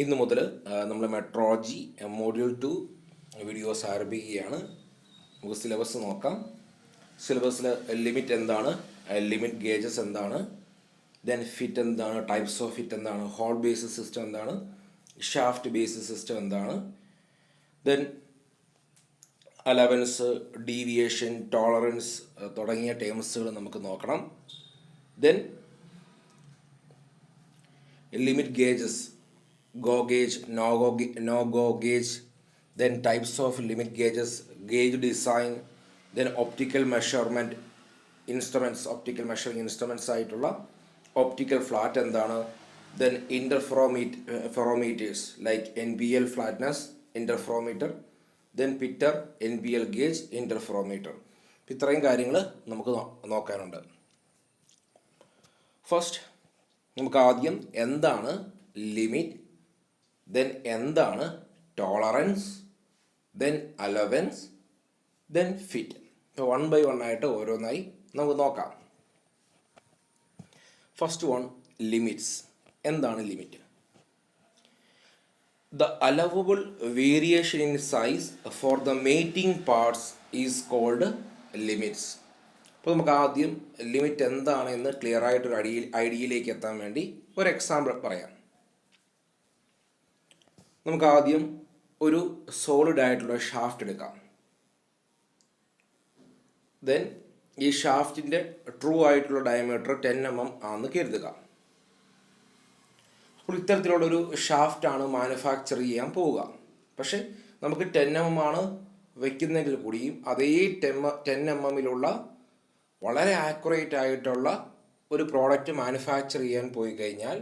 ഇന്ന് മുതൽ നമ്മൾ മെട്രോളജി മോഡ്യൂൾ 2 വീഡിയോസ് ആരംഭിക്കുകയാണ്. നമുക്ക് സിലബസ് നോക്കാം. സിലബസിൽ ലിമിറ്റ് എന്താണ്, ലിമിറ്റ് ഗേജസ് എന്താണ്, ദെൻ ഫിറ്റ് എന്താണ്, ടൈപ്സ് ഓഫ് ഫിറ്റ് എന്താണ്, ഹോൾ ബേസിസ് സിസ്റ്റം എന്താണ്, ഷാഫ്റ്റ് ബേസിസ് സിസ്റ്റം എന്താണ്, ദെൻ അലവൻസ്, ഡീവിയേഷൻ, ടോളറൻസ് തുടങ്ങിയ ടേംസുകൾ നമുക്ക് നോക്കണം. Then limit gauges, go gauge, no go gauge, then types of limit gauges, gauge design, then optical measurement instruments, optical measuring instruments ആയിട്ടുള്ള optical flat എന്താണ്, then interferometers like NBL flatness interferometer, then Pitter NBL gauge interferometer. ഇത്രയും കാര്യങ്ങൾ നമുക്ക് നോക്കാനുണ്ട്. First നമുക്ക് ആദ്യം എന്താണ് limit, then എന്താണ് tolerance, then allowance, then fit. ഇപ്പോൾ 1 by 1 ആയിട്ട് ഓരോന്നായി നമുക്ക് നോക്കാം. First one, limits. എന്താണ് limit? The allowable variation in size for the mating parts is called limits. അപ്പോൾ നമുക്ക് ആദ്യം ലിമിറ്റ് എന്താണ് എന്ന് ക്ലിയർ ആയിട്ടൊരു ഐഡിയയിലേക്ക് എത്താൻ വേണ്ടി ഒരു എക്സാമ്പിൾ പറയാം. നമുക്ക് ആദ്യം ഒരു സോളിഡ് ആയിട്ടുള്ള ഷാഫ്റ്റ് എടുക്കാം. ദെൻ ഈ ഷാഫ്റ്റിൻ്റെ ട്രൂ ആയിട്ടുള്ള ഡയമീറ്റർ 10 mm ആണെന്ന് കരുതുക. അപ്പോൾ ഇത്തരത്തിലുള്ളൊരു ഷാഫ്റ്റാണ് മാനുഫാക്ചർ ചെയ്യാൻ പോവുക. പക്ഷേ നമുക്ക് 10 mm ആണ് വയ്ക്കുന്നെങ്കിൽ കൂടിയും അതേ 10 mm വളരെ ആക്യുറേറ്റ് ആയിട്ടുള്ള ഒരു പ്രോഡക്റ്റ് മാനുഫാക്ചർ ചെയ്യാൻ പോയി കഴിഞ്ഞാൽ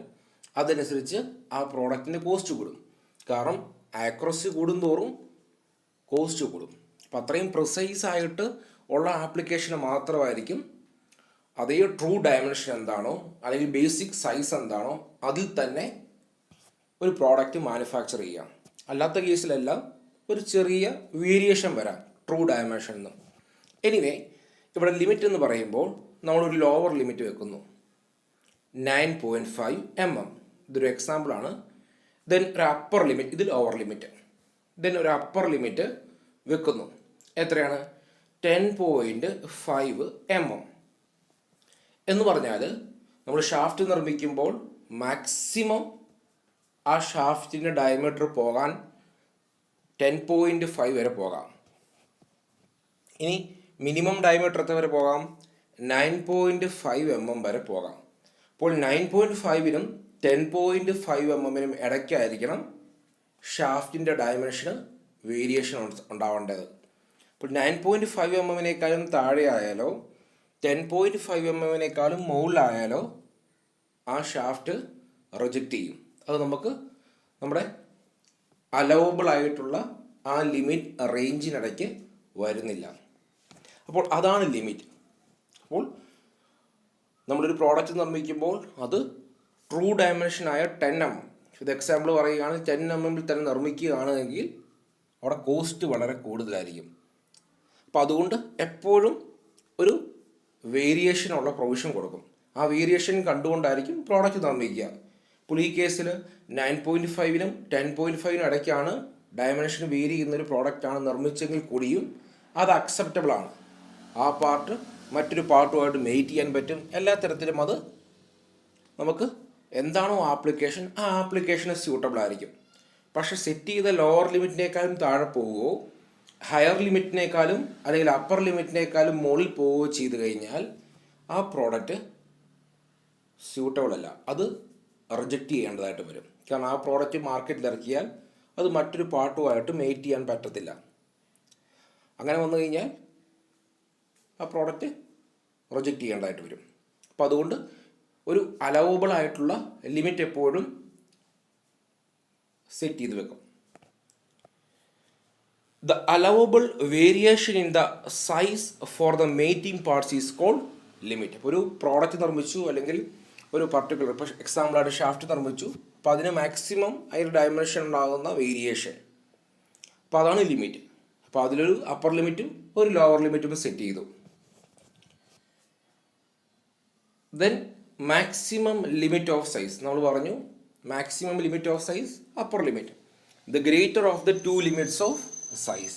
അതനുസരിച്ച് ആ പ്രോഡക്റ്റിൻ്റെ കോസ്റ്റ് കൂടും. കാരണം ആക്യുറസി കൂടുന്തോറും കോസ്റ്റ് കൂടും. അപ്പം അത്രയും പ്രിസൈസ് ആയിട്ട് ഉള്ള ആപ്ലിക്കേഷൻ മാത്രമായിരിക്കും അതേ ട്രൂ ഡയമെൻഷൻ എന്താണോ അല്ലെങ്കിൽ ബേസിക് സൈസ് എന്താണോ അതിൽ തന്നെ ഒരു പ്രോഡക്റ്റ് മാനുഫാക്ചർ ചെയ്യാം. അല്ലാത്ത കേസിലെല്ലാം ഒരു ചെറിയ വേരിയേഷൻ വരാം ട്രൂ ഡയമെൻഷൻ എന്ന്. എനിവേ, ഇവിടെ ലിമിറ്റ് എന്ന് പറയുമ്പോൾ നമ്മളൊരു ലോവർ ലിമിറ്റ് വെക്കുന്നു, 9.5 mm. ഇതൊരു എക്സാമ്പിളാണ്. ദെൻ ഒരു അപ്പർ ലിമിറ്റ്, ഇത് ലോവർ ലിമിറ്റ്. ദെൻ ഒരു അപ്പർ ലിമിറ്റ് വെക്കുന്നു. എത്രയാണ്? 10.5 mm. എന്ന് പറഞ്ഞാൽ നമ്മൾ ഷാഫ്റ്റ് നിർമ്മിക്കുമ്പോൾ മാക്സിമം ആ ഷാഫ്റ്റിൻ്റെ ഡയമീറ്റർ പോകാൻ 10.5 വരെ പോകാം. ഇനി മിനിമം ഡയമീറ്റർ എത്ര വരെ പോകാം? 9.5 mm വരെ പോകാം. അപ്പോൾ 9.5-നും 10.5 mm ഇടയ്ക്കായിരിക്കണം ഷാഫ്റ്റിൻ്റെ ഡയമെൻഷന് വേരിയേഷൻ ഉണ്ടാവേണ്ടത്. അപ്പോൾ 9.5 mm താഴെ ആയാലോ 10.5 mm മുകളിലായാലോ ആ ഷാഫ്റ്റ് റിജക്റ്റ് ചെയ്യും. അത് നമുക്ക് നമ്മുടെ അലവബിൾ ആയിട്ടുള്ള ആ ലിമിറ്റ് റേഞ്ചിനിടയ്ക്ക് വരുന്നില്ല. അപ്പോൾ അതാണ് ലിമിറ്റ്. അപ്പോൾ നമ്മളൊരു പ്രോഡക്റ്റ് നിർമ്മിക്കുമ്പോൾ അത് ട്രൂ ഡയമെൻഷനായ 10 mm, ഇത് എക്സാമ്പിൾ പറയുകയാണെങ്കിൽ 10 mm തന്നെ നിർമ്മിക്കുകയാണെങ്കിൽ അവിടെ കോസ്റ്റ് വളരെ കൂടുതലായിരിക്കും. അപ്പോൾ അതുകൊണ്ട് എപ്പോഴും ഒരു വേരിയേഷനുള്ള പ്രൊവിഷൻ കൊടുക്കും. ആ വേരിയേഷൻ കണ്ടുകൊണ്ടായിരിക്കും പ്രോഡക്റ്റ് നിർമ്മിക്കുക. അപ്പോൾ ഈ കേസിൽ 9.5-നും 10.5-നും ഇടയ്ക്കാണ് ഡയമെൻഷൻ വേരി ചെയ്യുന്നൊരു പ്രോഡക്റ്റാണ് നിർമ്മിച്ചെങ്കിൽ കൂടിയും അത് അക്സെപ്റ്റബിൾ ആണ്. ആ പാർട്ട് മറ്റൊരു പാർട്ടുമായിട്ട് മെയ്റ്റ് ചെയ്യാൻ പറ്റും. എല്ലാ തരത്തിലും അത് നമുക്ക് എന്താണോ ആപ്ലിക്കേഷൻ, ആ ആപ്ലിക്കേഷന് സ്യൂട്ടബിൾ ആയിരിക്കും. പക്ഷെ സെറ്റ് ചെയ്ത ലോവർ ലിമിറ്റിനേക്കാളും താഴെ പോവുകയോ ഹയർ ലിമിറ്റിനേക്കാളും അല്ലെങ്കിൽ അപ്പർ ലിമിറ്റിനേക്കാളും മുകളിൽ പോവുകയോ ചെയ്ത് കഴിഞ്ഞാൽ ആ പ്രോഡക്റ്റ് സ്യൂട്ടബിൾ അല്ല, അത് റിജക്റ്റ് ചെയ്യേണ്ടതായിട്ട് വരും. കാരണം ആ പ്രോഡക്റ്റ് മാർക്കറ്റിൽ ഇറക്കിയാൽ അത് മറ്റൊരു പാർട്ടുമായിട്ട് മെയ്റ്റ് ചെയ്യാൻ പറ്റത്തില്ല. അങ്ങനെ വന്നു കഴിഞ്ഞാൽ ആ പ്രോഡക്റ്റ് റിജക്റ്റ് ചെയ്യേണ്ടതായിട്ട് വരും. അപ്പോൾ അതുകൊണ്ട് ഒരു അലവബിൾ ആയിട്ടുള്ള ലിമിറ്റ് എപ്പോഴും സെറ്റ് ചെയ്ത് വെക്കും. The allowable variation in the size for the mating parts is called limit. അപ്പോൾ ഒരു പ്രോഡക്റ്റ് നിർമ്മിച്ചു അല്ലെങ്കിൽ ഒരു പർട്ടിക്കുലർ, ഇപ്പോൾ എക്സാമ്പിളായിട്ട് ഷാഫ്റ്റ് നിർമ്മിച്ചു, അപ്പോൾ അതിന് മാക്സിമം അതിൻ്റെ ഡയമെൻഷൻ ഉണ്ടാകുന്ന വേരിയേഷൻ, അപ്പോൾ അതാണ് ലിമിറ്റ്. അപ്പോൾ അതിലൊരു അപ്പർ ലിമിറ്റും ഒരു ലോവർ ലിമിറ്റും സെറ്റ് ചെയ്തു. Then maximum limit of size നമ്മൾ പറഞ്ഞു maximum limit of size, upper limit. The greater of the two limits of size.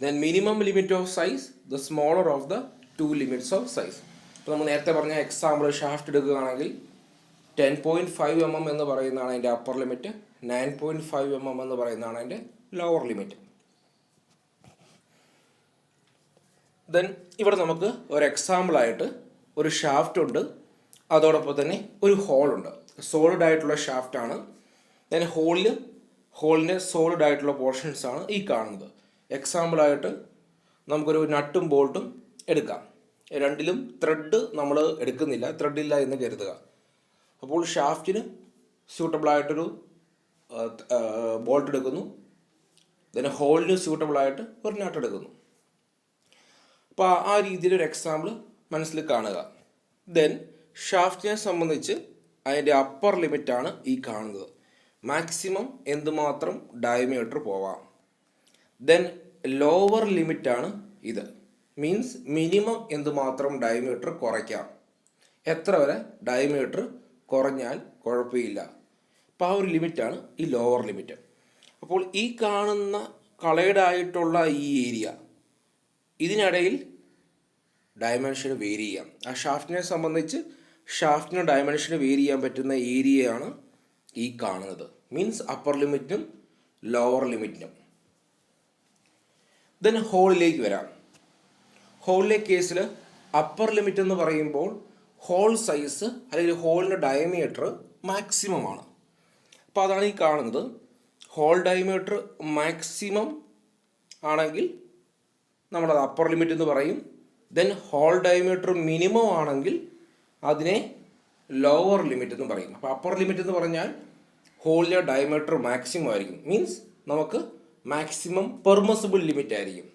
Then minimum limit of size, the smaller of the two limits of size. ഇപ്പോൾ നമ്മൾ നേരത്തെ പറഞ്ഞ example shaft എടുക്കുകയാണെങ്കിൽ 10.5 എന്ന് പറയുന്നതാണ് അതിൻ്റെ അപ്പർ ലിമിറ്റ്, 9.5 എന്ന് പറയുന്നതാണ് അതിൻ്റെ ലോവർ ലിമിറ്റ്. ദെൻ ഇവിടെ നമുക്ക് ഒരു എക്സാമ്പിളായിട്ട് ഒരു ഷാഫ്റ്റ് ഉണ്ട്, അതോടൊപ്പം തന്നെ ഒരു ഹോളുണ്ട്. സോളിഡ് ആയിട്ടുള്ള ഷാഫ്റ്റാണ്. ദെൻ ഹോളിൻ്റെ സോളിഡ് ആയിട്ടുള്ള പോർഷൻസാണ് ഈ കാണുന്നത്. എക്സാമ്പിളായിട്ട് നമുക്കൊരു നട്ടും ബോൾട്ടും എടുക്കാം. രണ്ടിലും ത്രെഡ് നമ്മൾ എടുക്കുന്നില്ല, ത്രെഡില്ല എന്ന് കരുതുക. അപ്പോൾ ഷാഫ്റ്റിന് സ്യൂട്ടബിളായിട്ടൊരു ബോൾട്ട് എടുക്കുന്നു, ദെൻ ഹോളിന് സ്യൂട്ടബിളായിട്ട് ഒരു നട്ട് എടുക്കുന്നു. അപ്പോൾ ആ രീതിയിലൊരു എക്സാമ്പിൾ മനസ്സിൽ കാണുക. ദെൻ ഷാഫ്റ്റിനെ സംബന്ധിച്ച് അതിൻ്റെ അപ്പർ ലിമിറ്റാണ് ഈ കാണുന്നത്. മാക്സിമം എന്തുമാത്രം ഡയമീറ്റർ പോവാം. ദെൻ ലോവർ ലിമിറ്റാണ് ഇത്. മീൻസ് മിനിമം എന്തുമാത്രം ഡയമീറ്റർ കുറയ്ക്കാം, എത്ര വരെ ഡയമീറ്റർ കുറഞ്ഞാൽ കുഴപ്പമില്ല. അപ്പോൾ ആ ഒരു ലിമിറ്റാണ് ഈ ലോവർ ലിമിറ്റ്. അപ്പോൾ ഈ കാണുന്ന കളേർഡ് ആയിട്ടുള്ള ഈ ഏരിയ, ഇതിനിടയിൽ ഡയമെൻഷൻ വേരി ചെയ്യാം. ആ ഷാഫ്റ്റിനെ സംബന്ധിച്ച് ഷാഫ്റ്റിന് ഡയമെൻഷന് വേരി ചെയ്യാൻ പറ്റുന്ന ഏരിയയാണ് ഈ കാണുന്നത്. മീൻസ് അപ്പർ ലിമിറ്റിനും ലോവർ ലിമിറ്റിനും. ദെൻ ഹോളിലേക്ക് വരാം. ഹോളിലെ കേസിൽ അപ്പർ ലിമിറ്റ് എന്ന് പറയുമ്പോൾ ഹോൾ സൈസ് അല്ലെങ്കിൽ ഹോളിൻ്റെ ഡയമീറ്റർ മാക്സിമം ആണ്. അപ്പോൾ അതാണ് ഈ കാണുന്നത്. ഹോൾ ഡയമീറ്റർ മാക്സിമം ആണെങ്കിൽ നമ്മളത് അപ്പർ ലിമിറ്റ് എന്ന് പറയും. ദെൻ ഹോൾ ഡയമീറ്റർ മിനിമം ആണെങ്കിൽ അതിനെ ലോവർ ലിമിറ്റ് എന്ന് പറയും. അപ്പോൾ അപ്പർ ലിമിറ്റ് എന്ന് പറഞ്ഞാൽ ഹോളിലെ ഡയമീറ്റർ മാക്സിമം ആയിരിക്കും. മീൻസ് നമുക്ക് മാക്സിമം പെർമിസിബിൾ ലിമിറ്റ് ആയിരിക്കും.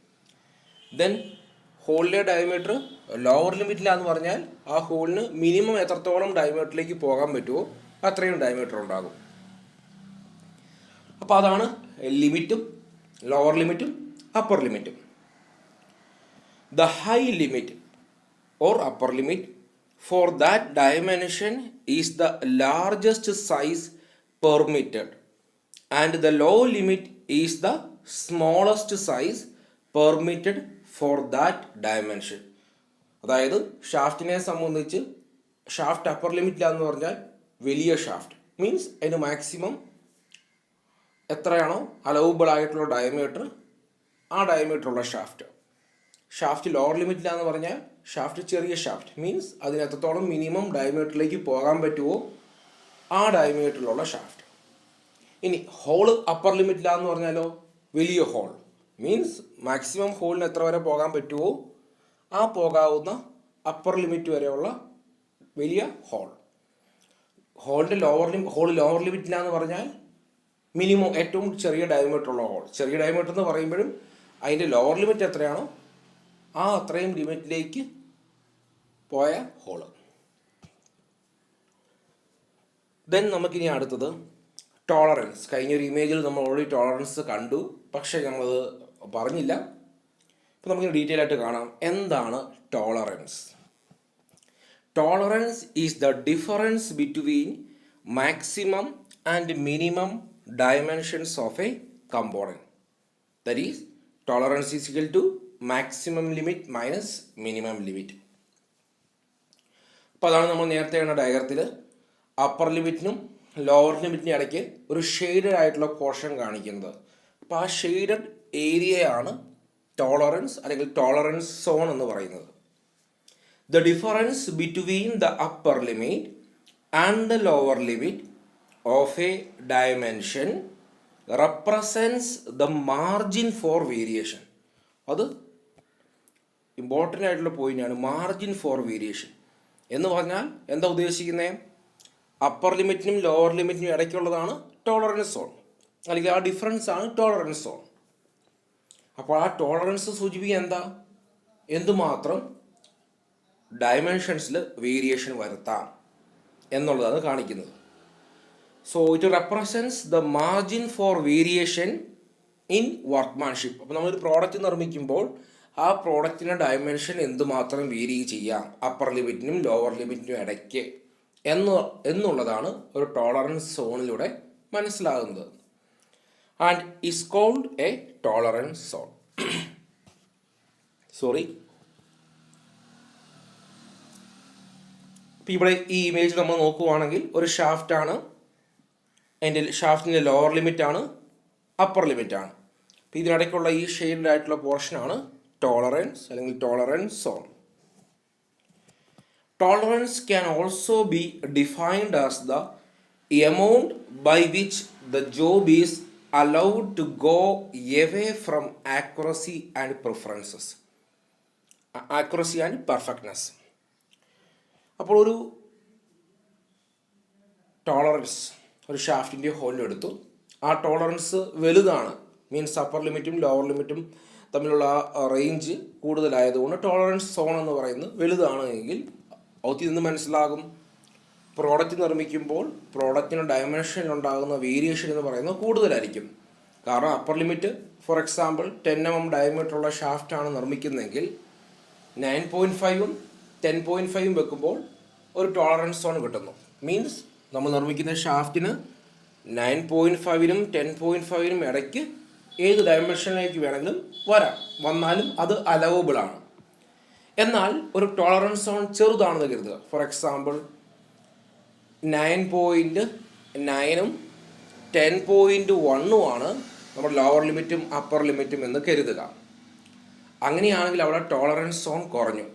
ദെൻ ഹോളിലെ ഡയമീറ്റർ ലോവർ ലിമിറ്റിലാന്ന് പറഞ്ഞാൽ ആ ഹോളിന് മിനിമം എത്രത്തോളം ഡയമീറ്ററിലേക്ക് പോകാൻ പറ്റുമോ അത്രയും ഡയമീറ്റർ ഉണ്ടാകും. അപ്പോൾ അതാണ് ലിമിറ്റും ലോവർ ലിമിറ്റും അപ്പർ ലിമിറ്റും. The high limit or upper limit for that dimension is the largest size permitted and the low limit is the smallest size permitted for that dimension. അതായത് ഷാഫ്റ്റിനെ സംബന്ധിച്ച് ഷാഫ്റ്റ് അപ്പർ ലിമിറ്റിലാന്ന് പറഞ്ഞാൽ വലിയ ഷാഫ്റ്റ് മീൻസ് അതിന് maximum എത്രയാണോ allowable ആയിട്ടുള്ള diameter ആ ഡയമീറ്ററുള്ള shaft. Shaft lower ലിമിറ്റിലാന്ന് പറഞ്ഞാൽ shaft ചെറിയ ഷാഫ്റ്റ് മീൻസ് അതിന് എത്രത്തോളം മിനിമം ഡയമീറ്ററിലേക്ക് പോകാൻ പറ്റുമോ ആ ഡയമീറ്ററിലുള്ള ഷാഫ്റ്റ്. ഇനി ഹോള് അപ്പർ ലിമിറ്റിലാന്ന് പറഞ്ഞാലോ വലിയ ഹോൾ മീൻസ് മാക്സിമം ഹോളിന് എത്ര വരെ പോകാൻ പറ്റുമോ ആ പോകാവുന്ന അപ്പർ ലിമിറ്റ് വരെയുള്ള വലിയ ഹോൾ. ഹോൾ ലോവർ ലിമിറ്റിലാന്ന് പറഞ്ഞാൽ മിനിമം ഏറ്റവും ചെറിയ ഡയമീറ്റർ ഉള്ള ഹോൾ. ചെറിയ ഡയമീറ്റർ എന്ന് പറയുമ്പോഴും അതിൻ്റെ ലോവർ ലിമിറ്റ് എത്രയാണോ ആ അത്രയും ലിമിറ്റിലേക്ക് പോയ ഹോള്. ദെൻ നമുക്കിനി അടുത്തത് ടോളറൻസ്. കഴിഞ്ഞൊരു ഇമേജിൽ നമ്മൾ ഓൾറെഡി ടോളറൻസ് കണ്ടു, പക്ഷേ നമ്മളത് പറഞ്ഞില്ല. അപ്പോൾ നമുക്കിനി ഡീറ്റെയിൽ ആയിട്ട് കാണാം എന്താണ് tolerance. Tolerance is the difference between maximum and minimum dimensions of a component. That is, tolerance is equal to maximum limit minus minimum limit. അപ്പോൾ അതാണ് നമ്മൾ നേരത്തെ കണ്ട ഡയഗ്രത്തിൽ അപ്പർ ലിമിറ്റിനും ലോവർ ലിമിറ്റിനും ഇടയ്ക്ക് ഒരു ഷെയ്ഡഡ് ആയിട്ടുള്ള പോർഷൻ കാണിക്കുന്നത്. അപ്പോൾ ആ ഷെയ്ഡഡ് ഏരിയയാണ് ടോളറൻസ് അല്ലെങ്കിൽ ടോളറൻസ് സോൺ എന്ന് പറയുന്നത്. The difference between the upper limit and the lower limit of a dimension represents the margin for variation. അത് ഇമ്പോർട്ടൻ്റ് ആയിട്ടുള്ള പോയിൻ്റാണ്, മാർജിൻ ഫോർ വേരിയേഷൻ എന്ന് പറഞ്ഞാൽ എന്താ ഉദ്ദേശിക്കുന്നത്? അപ്പർ ലിമിറ്റിനും ലോവർ ലിമിറ്റിനും ഇടയ്ക്കുള്ളതാണ് ടോളറൻസ് സോൺ, അല്ലെങ്കിൽ ആ ഡിഫറൻസ് ആണ് ടോളറൻസ് സോൺ. അപ്പോൾ ആ ടോളറൻസ് സൂചിപ്പിക്കുക എന്താ, എന്തുമാത്രം ഡയമെൻഷൻസിൽ വേരിയേഷൻ വരുത്താം എന്നുള്ളതാണ് കാണിക്കുന്നത്. So it represents the margin for variation in workmanship. അപ്പോൾ നമ്മളൊരു പ്രോഡക്റ്റ് നിർമ്മിക്കുമ്പോൾ ആ പ്രോഡക്റ്റിൻ്റെ ഡയമെൻഷൻ എന്തുമാത്രം വേരി ചെയ്യാം അപ്പർ ലിമിറ്റിനും ലോവർ ലിമിറ്റിനും ഇടയ്ക്ക് എന്നുള്ളതാണ് ഒരു ടോളറൻസ് സോണിലൂടെ മനസ്സിലാകുന്നത്. And is called a tolerance zone. Sorry, ഇപ്പം ഇവിടെ ഈ ഇമേജ് നമ്മൾ നോക്കുവാണെങ്കിൽ ഒരു ഷാഫ്റ്റാണ്. അതിൻ്റെ ഷാഫ്റ്റിൻ്റെ ലോവർ ലിമിറ്റാണ്, അപ്പർ ലിമിറ്റാണ്. അപ്പം ഇതിനിടയ്ക്കുള്ള ഈ ഷെയ്ഡ് ആയിട്ടുള്ള പോർഷനാണ് ടോളറൻസ് അല്ലെങ്കിൽ tolerance zone. Tolerance can also be defined as the amount by which the job is allowed to go away from accuracy and preferences. Accuracy and perfectness. അപ്പോൾ ഒരു ടോളറൻസ് ഒരു ഷാഫ്റ്റിൻ്റെ ഹോളിൽ എടുത്തു. ആ ടോളറൻസ് വലുതാണ്, മീൻസ് അപ്പർ ലിമിറ്റും lower ലിമിറ്റും തമ്മിലുള്ള റേഞ്ച് കൂടുതലായതുകൊണ്ട് ടോളറൻസ് സോൺ എന്ന് പറയുന്നത് വലുതാണ് എങ്കിൽ ഔത്തിൽ നിന്ന് മനസ്സിലാകും പ്രോഡക്റ്റ് നിർമ്മിക്കുമ്പോൾ പ്രോഡക്റ്റിന് ഡയമെൻഷനിൽ ഉണ്ടാകുന്ന വേരിയേഷൻ എന്ന് പറയുന്നത് കൂടുതലായിരിക്കും. കാരണം upper limit for example 10 mm ഡയമീറ്ററുള്ള ഷാഫ്റ്റാണ് നിർമ്മിക്കുന്നതെങ്കിൽ 9.5ഉം 10.5ഉം വെക്കുമ്പോൾ ഒരു ടോളറൻസ് സോൺ കിട്ടുന്നു. മീൻസ് നമ്മൾ നിർമ്മിക്കുന്ന ഷാഫ്റ്റിന് 9.5നും 10.5നും ഇടയ്ക്ക് ഏത് ഡയമെൻഷനിലേക്ക് വേണമെങ്കിലും വന്നാലും അത് അലവബിളാണ്. എന്നാൽ ഒരു ടോളറൻസ് സോൺ ചെറുതാണെന്ന് കരുതുക. ഫോർ എക്സാമ്പിൾ 9.9ഉം 10.1ഉമാണ് നമ്മുടെ ലോവർ ലിമിറ്റും അപ്പർ ലിമിറ്റും എന്ന് കരുതുക. അങ്ങനെയാണെങ്കിൽ അവിടെ ടോളറൻസ് സോൺ കുറഞ്ഞു.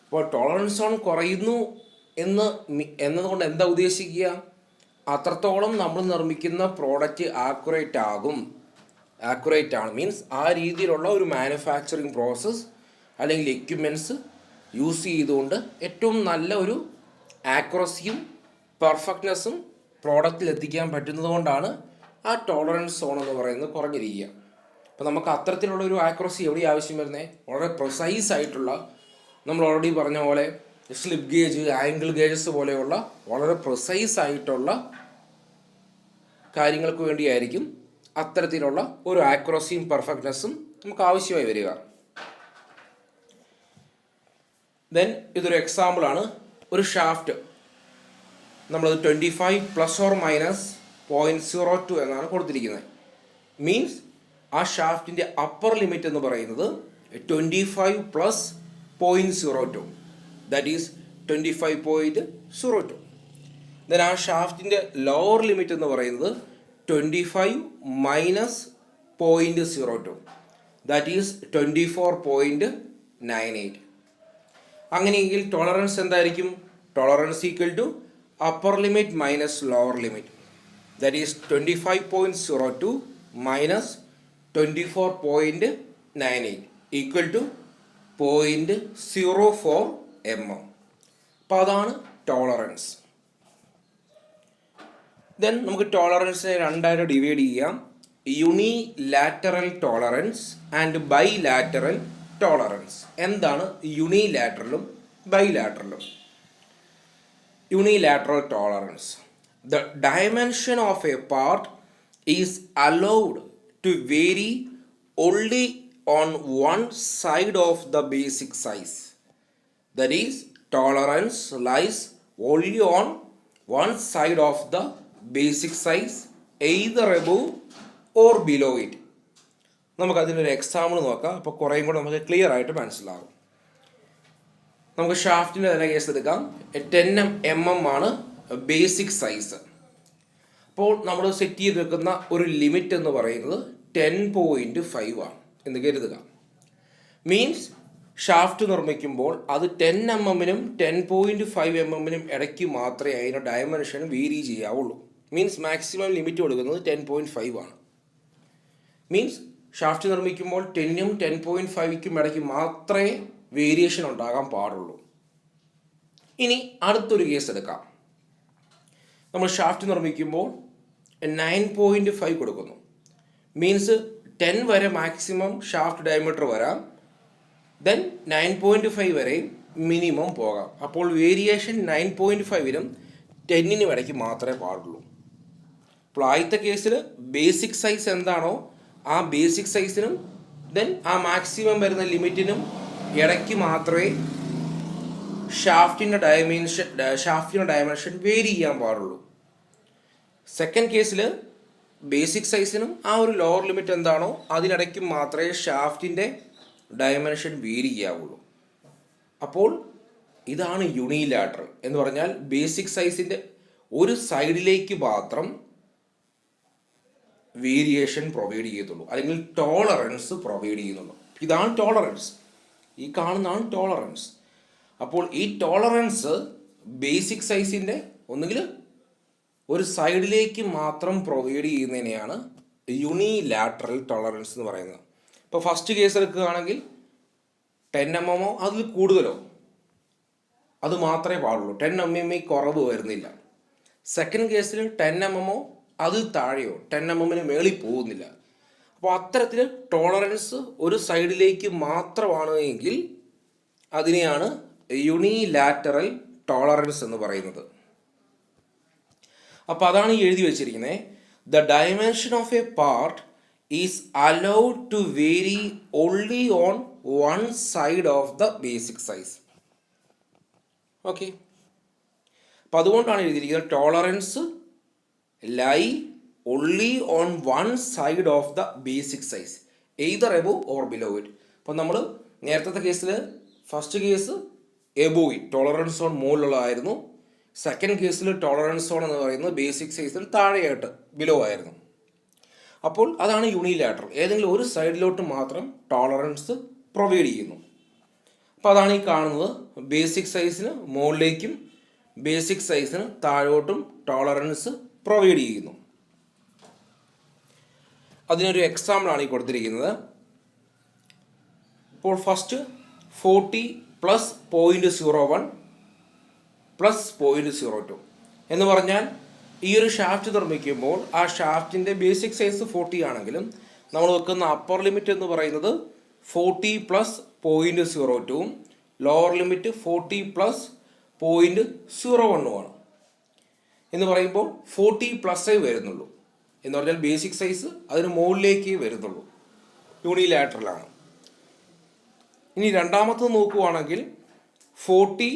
അപ്പോൾ ടോളറൻസ് സോൺ കുറയുന്നു എന്നതുകൊണ്ട് എന്താ ഉദ്ദേശിക്കുക? അത്രത്തോളം നമ്മൾ നിർമ്മിക്കുന്ന പ്രോഡക്റ്റ് ആക്യുറേറ്റ് ആണ്. മീൻസ് ആ രീതിയിലുള്ള ഒരു മാനുഫാക്ചറിങ് പ്രോസസ്സ് അല്ലെങ്കിൽ എക്യുപ്മെൻറ്റ്സ് യൂസ് ചെയ്തുകൊണ്ട് ഏറ്റവും നല്ല ഒരു ആക്യുറസിയും പെർഫെക്റ്റ്നെസ്സും പ്രോഡക്റ്റിൽ എത്തിക്കാൻ പറ്റുന്നത് കൊണ്ടാണ് ആ ടോളറൻസ് സോൺ എന്ന് പറയുന്നത് കുറഞ്ഞിരിക്കുക. അപ്പോൾ നമുക്ക് അത്തരത്തിലുള്ള ഒരു ആക്യുറസി എവിടെ ആവശ്യം വരുന്നത്? വളരെ പ്രിസൈസ് ആയിട്ടുള്ള, നമ്മൾ ഓൾറെഡി പറഞ്ഞ പോലെ സ്ലിപ്പ് ഗേജ്, ആംഗിൾ ഗേജസ് പോലെയുള്ള വളരെ പ്രിസൈസ് ആയിട്ടുള്ള കാര്യങ്ങൾക്ക് വേണ്ടിയായിരിക്കും അത്തരത്തിലുള്ള ഒരു ആക്യുറസിയും പെർഫെക്റ്റ്നെസ്സും നമുക്ക് ആവശ്യമായി വരിക. ദെൻ ഇതൊരു എക്സാമ്പിളാണ്. ഒരു ഷാഫ്റ്റ് നമ്മളത് 25 ± 0.02 എന്നാണ് കൊടുത്തിരിക്കുന്നത്. മീൻസ് ആ ഷാഫ്റ്റിൻ്റെ അപ്പർ ലിമിറ്റ് എന്ന് പറയുന്നത് 25 + 0.02, ദാറ്റ് ഈസ് 25.02. ദെൻ ആ ഷാഫ്റ്റിൻ്റെ ലോവർ ലിമിറ്റ് എന്ന് പറയുന്നത് 25 - 0.02, ദാറ്റ് ഈസ് 24.98. അങ്ങനെയെങ്കിൽ ടോളറൻസ് എന്തായിരിക്കും? Tolerance equal to upper limit minus lower limit, that is 25.02 - 24.98 equal to 0.04 mm. അപ്പോൾ അതാണ് ടോളറൻസ്. ദെൻ നമുക്ക് ടോളറൻസിനെ രണ്ടായിട്ട് ഡിവൈഡ് ചെയ്യാം. Unilateral tolerance and bilateral tolerance. എന്താണ് യൂണിലാറ്ററലും ബൈലാറ്ററലും? Unilateral tolerance: the dimension of a part is allowed to vary only on one side of the basic size. That is, tolerance lies only on one side of the basic size, either above or below it. നമുക്കതിനൊരു example നോക്കാം. അപ്പോൾ കുറേയും കൂടെ നമുക്ക് clear ആയിട്ട് മനസ്സിലാകും. നമുക്ക് ഷാഫ്റ്റിൻ്റെ തന്നെ കേസ് എടുക്കാം. 10 mm ആണ് ബേസിക് സൈസ്. അപ്പോൾ നമ്മൾ സെറ്റ് ചെയ്ത് വെക്കുന്ന ഒരു ലിമിറ്റ് എന്ന് പറയുന്നത് 10.5 ആണ് എന്ന് കരുതുക. മീൻസ് ഷാഫ്റ്റ് നിർമ്മിക്കുമ്പോൾ അത് 10 mm-നും 10.5 mm-നും ഇടയ്ക്ക് മാത്രമേ അതിൻ്റെ ഡയമെൻഷൻ വേരി ചെയ്യാവുള്ളൂ. മീൻസ് മാക്സിമം ലിമിറ്റ് കൊടുക്കുന്നത് 10.5 ആണ്. മീൻസ് ഷാഫ്റ്റ് നിർമ്മിക്കുമ്പോൾ 10-നും 10.5-ക്കും ഇടയ്ക്ക് മാത്രമേ വേരിയേഷൻ ഉണ്ടാകാൻ പാടുള്ളൂ. ഇനി അടുത്തൊരു കേസ് എടുക്കാം. നമ്മൾ ഷാഫ്റ്റ് നിർമ്മിക്കുമ്പോൾ 9.5 കൊടുക്കുന്നു. മീൻസ് 10 വരെ മാക്സിമം ഷാഫ്റ്റ് ഡയമീറ്റർ വരാം, ദെൻ 9.5 വരെ മിനിമം പോകാം. അപ്പോൾ വേരിയേഷൻ 9.5-നും 10-നും ഇടയ്ക്ക് മാത്രമേ പാടുള്ളൂ. അപ്പോൾ ആദ്യത്തെ കേസിൽ ബേസിക് സൈസ് എന്താണോ ആ ബേസിക് സൈസിനും ദെൻ ആ മാക്സിമം വരുന്ന ലിമിറ്റിനും ഇടയ്ക്ക് മാത്രമേ ഷാഫ്റ്റിൻ്റെ ഡയമെൻഷൻ വേരി ചെയ്യാൻ പാടുള്ളൂ. സെക്കൻഡ് കേസിൽ ബേസിക് സൈസിനും ആ ഒരു ലോവർ ലിമിറ്റ് എന്താണോ അതിനിടയ്ക്ക് മാത്രമേ ഷാഫ്റ്റിൻ്റെ ഡയമെൻഷൻ വേരി ചെയ്യാവുള്ളൂ. അപ്പോൾ ഇതാണ് യൂണിലാറ്ററൽ എന്ന് പറഞ്ഞാൽ ബേസിക് സൈസിൻ്റെ ഒരു സൈഡിലേക്ക് മാത്രം വേരിയേഷൻ പ്രൊവൈഡ് ചെയ്യത്തുള്ളൂ, അല്ലെങ്കിൽ ടോളറൻസ് പ്രൊവൈഡ് ചെയ്യുന്നുള്ളൂ. ഇതാണ് ടോളറൻസ്, ഈ കാണുന്നതാണ് ടോളറൻസ്. അപ്പോൾ ഈ ടോളറൻസ് ബേസിക് സൈസിൻ്റെ ഒന്നുകിൽ ഒരു സൈഡിലേക്ക് മാത്രം പ്രൊവൈഡ് ചെയ്യുന്നതിനെയാണ് യൂണിലാറ്ററൽ ടോളറൻസ് എന്ന് പറയുന്നത്. ഇപ്പോൾ ഫസ്റ്റ് കേസ് എടുക്കുകയാണെങ്കിൽ 10 mm അതിൽ കൂടുതലോ അത് മാത്രമേ പാടുള്ളൂ, 10 mm കുറവ് വരുന്നില്ല. സെക്കൻഡ് കേസിൽ 10 mm അതിൽ താഴെയോ 10 mm മേളിൽ പോകുന്നില്ല. അപ്പോൾ അത്തരത്തിൽ ടോളറൻസ് ഒരു സൈഡിലേക്ക് മാത്രമാണ് എങ്കിൽ അതിനെയാണ് യൂണിലാറ്ററൽ ടോളറൻസ് എന്ന് പറയുന്നത്. അപ്പോൾ അതാണ് ഈ എഴുതി വെച്ചിരിക്കുന്നത്. The dimension of a part is allowed to vary only on one side of the basic size. Okay, അപ്പം അതുകൊണ്ടാണ് എഴുതിയിരിക്കുന്നത് tolerance lie only on one side of the basic size, either above or below it. അപ്പം നമ്മൾ നേരത്തെ കേസിൽ first case above it, tolerance zone മുകളിലുള്ളതായിരുന്നു. Second കേസിൽ tolerance zone എന്ന് പറയുന്നത് ബേസിക് സൈസിൽ താഴെയായിട്ട് ബിലോ ആയിരുന്നു. അപ്പോൾ അതാണ് യൂണിലാറ്ററൽ, ഏതെങ്കിലും ഒരു സൈഡിലോട്ട് മാത്രം ടോളറൻസ് പ്രൊവൈഡ് ചെയ്യുന്നു. അപ്പോൾ അതാണ് ഈ കാണുന്നത്. ബേസിക് സൈസിന് മുകളിലേക്കും ബേസിക് സൈസിന് താഴോട്ടും ടോളറൻസ് പ്രൊവൈഡ് ചെയ്യുന്നു. അതിനൊരു എക്സാമ്പിളാണ് ഈ കൊടുത്തിരിക്കുന്നത്. ഇപ്പോൾ ഫസ്റ്റ് 40 + 0.01 + 0.02 എന്ന് പറഞ്ഞാൽ ഈ ഒരു ഷാഫ്റ്റ് നിർമ്മിക്കുമ്പോൾ ആ ഷാഫ്റ്റിൻ്റെ ബേസിക് സൈസ് 40 ആണെങ്കിലും നമ്മൾ വെക്കുന്ന അപ്പർ ലിമിറ്റ് എന്ന് പറയുന്നത് 40 + 0.02 ലോവർ ലിമിറ്റ് 40 + 0.01 എന്ന് പറയുമ്പോൾ 40+ വരുന്നുള്ളൂ. എന്ന് പറഞ്ഞാൽ ബേസിക് സൈസ് അതിന് മുകളിലേക്ക് വരുന്നുള്ളൂ, യൂണിലാറ്ററലാണ്. ഇനി രണ്ടാമത്തത് നോക്കുവാണെങ്കിൽ 40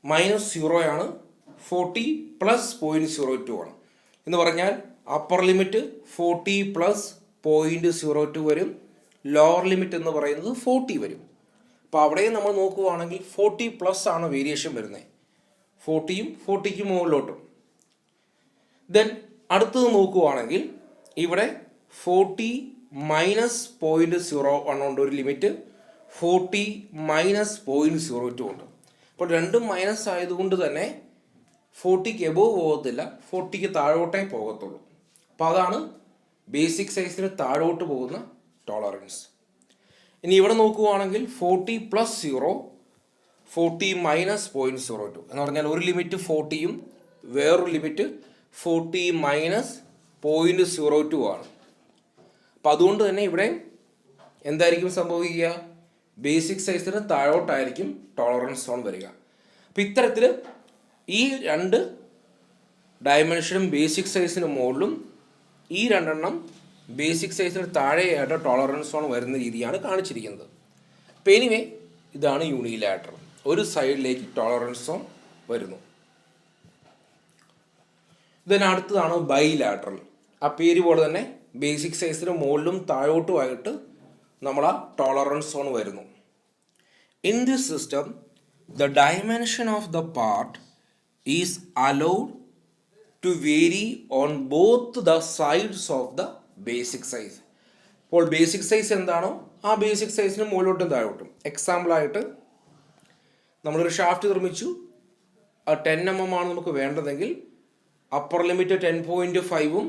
- 0 ആണ്, 40 + 0.02 ആണ്. എന്ന് പറഞ്ഞാൽ അപ്പർ ലിമിറ്റ് 40 + 0.02 വരും, ലോവർ ലിമിറ്റ് എന്ന് പറയുന്നത് 40 വരും. അപ്പോൾ അവിടെയും നമ്മൾ നോക്കുവാണെങ്കിൽ 40+ ആണ് വേരിയേഷൻ വരുന്നത്, 40യും 40ക്ക് മുകളിലോട്ടും. ദെൻ അടുത്തത് നോക്കുവാണെങ്കിൽ ഇവിടെ 40 - 0.01 ഉണ്ട് ഒരു ലിമിറ്റ്, 40 - 0.02 ഉണ്ട്. അപ്പോൾ രണ്ടും മൈനസ് ആയതുകൊണ്ട് തന്നെ 40ക്ക് എബോവ് പോകത്തില്ല, 40ക്ക് താഴോട്ടേ പോകത്തുള്ളൂ. അപ്പോൾ അതാണ് ബേസിക് സൈസിന് താഴോട്ട് പോകുന്ന ടോളറൻസ്. ഇനി ഇവിടെ നോക്കുവാണെങ്കിൽ 40 + 0, 40 - 0.02 എന്ന് പറഞ്ഞാൽ ഒരു ലിമിറ്റ് 40യും വേറൊരു ലിമിറ്റ് 40 - 0.02 ആണ്. അപ്പം അതുകൊണ്ട് തന്നെ ഇവിടെ എന്തായിരിക്കും സംഭവിക്കുക, ബേസിക് സൈസിന് താഴോട്ടായിരിക്കും ടോളറൻസ് സോൺ വരിക. അപ്പം ഇത്തരത്തിൽ ഈ രണ്ട് ഡയമെൻഷനും ബേസിക് സൈസിന് മുകളിലും ഈ രണ്ടെണ്ണം ബേസിക് സൈസിന് താഴെയായിട്ട് ടോളറൻസ് സോൺ വരുന്ന രീതിയാണ് കാണിച്ചിരിക്കുന്നത്. അപ്പം എനിവേ ഇതാണ് യൂണിലാറ്ററൽ, ഒരു സൈഡിലേക്ക് ടോളറൻസ് സോൺ വരുന്നു. ഇതിനടുത്തതാണ് ബൈലാറ്ററൽ. ആ പേര് പോലെ തന്നെ ബേസിക് സൈസിന് മുകളിലും താഴോട്ടുമായിട്ട് നമ്മൾ ആ ടോളറൻസ് സോൺ വരുന്നു. In this system the dimension of the part is allowed to vary on both the sides of the basic size. അപ്പോൾ ബേസിക് സൈസ് എന്താണോ ആ ബേസിക് സൈസിന് മുകളിലോട്ടും താഴോട്ടും. എക്സാമ്പിളായിട്ട് നമ്മളൊരു ഷാഫ്റ്റ് നിർമ്മിച്ചു, ആ 10 mm ആണ് നമുക്ക് വേണ്ടതെങ്കിൽ അപ്പർ ലിമിറ്റ് 10.5ഉം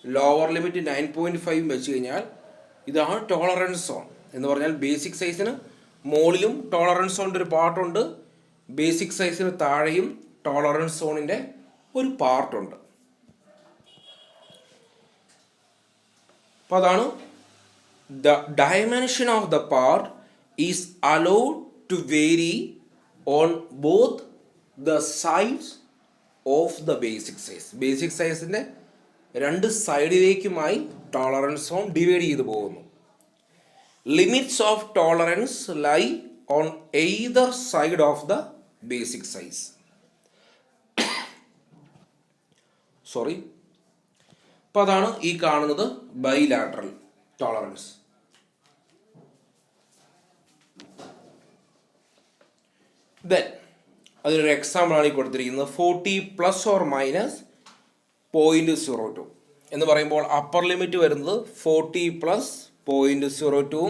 ലോവർ ലിമിറ്റ് 9.5ഉം വെച്ച് കഴിഞ്ഞാൽ ഇതാണ് ടോളറൻസ് സോൺ. എന്ന് പറഞ്ഞാൽ ബേസിക് സൈസിന് മുകളിലും ടോളറൻസ് സോണിൻ്റെ ഒരു പാർട്ടുണ്ട്, ബേസിക് സൈസിന് താഴെയും ടോളറൻസ് സോണിൻ്റെ ഒരു പാർട്ടുണ്ട്. അപ്പോൾ അതാണ് the dimension of the part is allowed to vary on both the sides of the basic size. Basic സൈസിൻ്റെ രണ്ട് സൈഡിലേക്കുമായി ടോളറൻസ് സോൺ ഡിവൈഡ് ചെയ്തു പോകുന്നു. Limits of tolerance lie on either side of the basic size. Sorry. അപ്പോൾ അതാണ് ഈ കാണുന്നത് bilateral tolerance. Then അതിനൊരു എക്സാമ്പിളാണ് ഈ കൊടുത്തിരിക്കുന്നത്. 40 ± 0.02 എന്ന് പറയുമ്പോൾ അപ്പർ ലിമിറ്റ് വരുന്നത് 40 + 0.02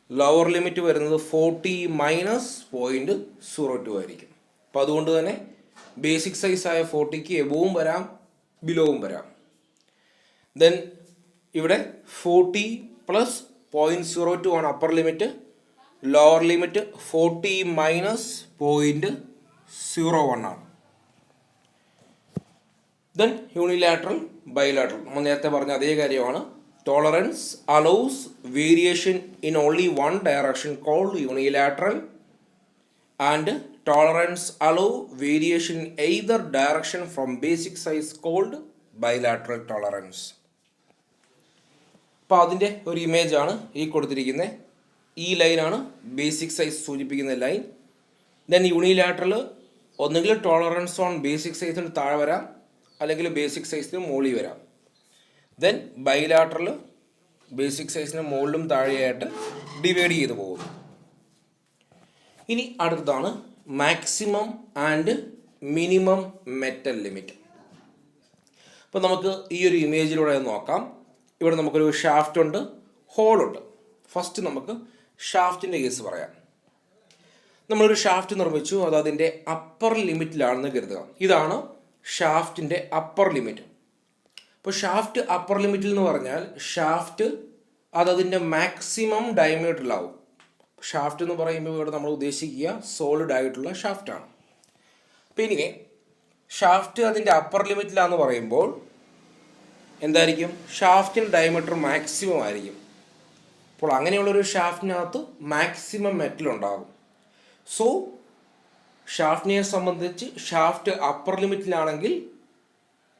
ലോവർ ലിമിറ്റ് വരുന്നത് 40 - 0.02 ആയിരിക്കും. അപ്പോൾ അതുകൊണ്ട് തന്നെ ബേസിക് സൈസ് ആയ 40ക്ക് എബോവും വരാം ബിലോവും വരാം. ദെൻ ഇവിടെ 40 + 0.02 ആണ് അപ്പർ ലിമിറ്റ്. ലോവർ ലിമിറ്റ് 40 - 0.01 ആണ്. ദെൻ യൂണിലാറ്ററൽ ബൈലാറ്ററൽ നമ്മൾ നേരത്തെ പറഞ്ഞ അതേ കാര്യമാണ്. Tolerance allows variation in only one direction called unilateral and tolerance allow variation either direction from basic size called bilateral tolerance. അപ്പോൾ അതിൻ്റെ ഒരു ഇമേജ് ആണ് ഈ കൊടുത്തിരിക്കുന്നത്. ഈ ലൈനാണ് ബേസിക് സൈസ് സൂചിപ്പിക്കുന്ന ലൈൻ. ദെൻ യൂണിലാറ്ററൽ ഒന്നുകിൽ ടോളറൻസ് ഓൺ ബേസിക് സൈസിന് താഴെ വരാം, അല്ലെങ്കിൽ ബേസിക് സൈസിന് മുകളിൽ വരാം. ദെൻ ബൈലാറ്ററൽ ബേസിക് സൈസിന് മുകളിലും താഴെയായിട്ട് ഡിവൈഡ് ചെയ്ത് പോകുന്നു. ഇനി അടുത്തതാണ് maximum and minimum metal limit. അപ്പോൾ നമുക്ക് ഈ ഒരു ഇമേജിലൂടെ നോക്കാം. ഇവിടെ നമുക്കൊരു ഷാഫ്റ്റ് ഉണ്ട്, ഹോളുണ്ട്. ഫസ്റ്റ് നമുക്ക് ഷാഫ്റ്റിൻ്റെ കേസ് പറയാം. നമ്മളൊരു ഷാഫ്റ്റ് നിർമ്മിച്ചു, അത് അതിൻ്റെ അപ്പർ ലിമിറ്റിലാണെന്ന് കരുതുക. ഇതാണ് ഷാഫ്റ്റിൻ്റെ അപ്പർ ലിമിറ്റ്. അപ്പോൾ ഷാഫ്റ്റ് അപ്പർ ലിമിറ്റിൽ എന്ന് പറഞ്ഞാൽ ഷാഫ്റ്റ് അതതിൻ്റെ മാക്സിമം ഡയമീറ്ററിലാവും. ഷാഫ്റ്റ് എന്ന് പറയുമ്പോൾ ഇവിടെ നമ്മൾ ഉദ്ദേശിക്കുക സോളിഡ് ആയിട്ടുള്ള ഷാഫ്റ്റാണ്. അപ്പോൾ ഇനി ഷാഫ്റ്റ് അതിൻ്റെ അപ്പർ ലിമിറ്റിലാന്ന് പറയുമ്പോൾ എന്തായിരിക്കും? ഷാഫ്റ്റിൻ്റെ ഡയമീറ്റർ മാക്സിമം ആയിരിക്കും. അപ്പോൾ അങ്ങനെയുള്ളൊരു ഷാഫ്റ്റിനകത്ത് മാക്സിമം മെറ്റൽ ഉണ്ടാകും. സോ ഷാഫ്റ്റിനെ സംബന്ധിച്ച് ഷാഫ്റ്റ് അപ്പർ ലിമിറ്റിലാണെങ്കിൽ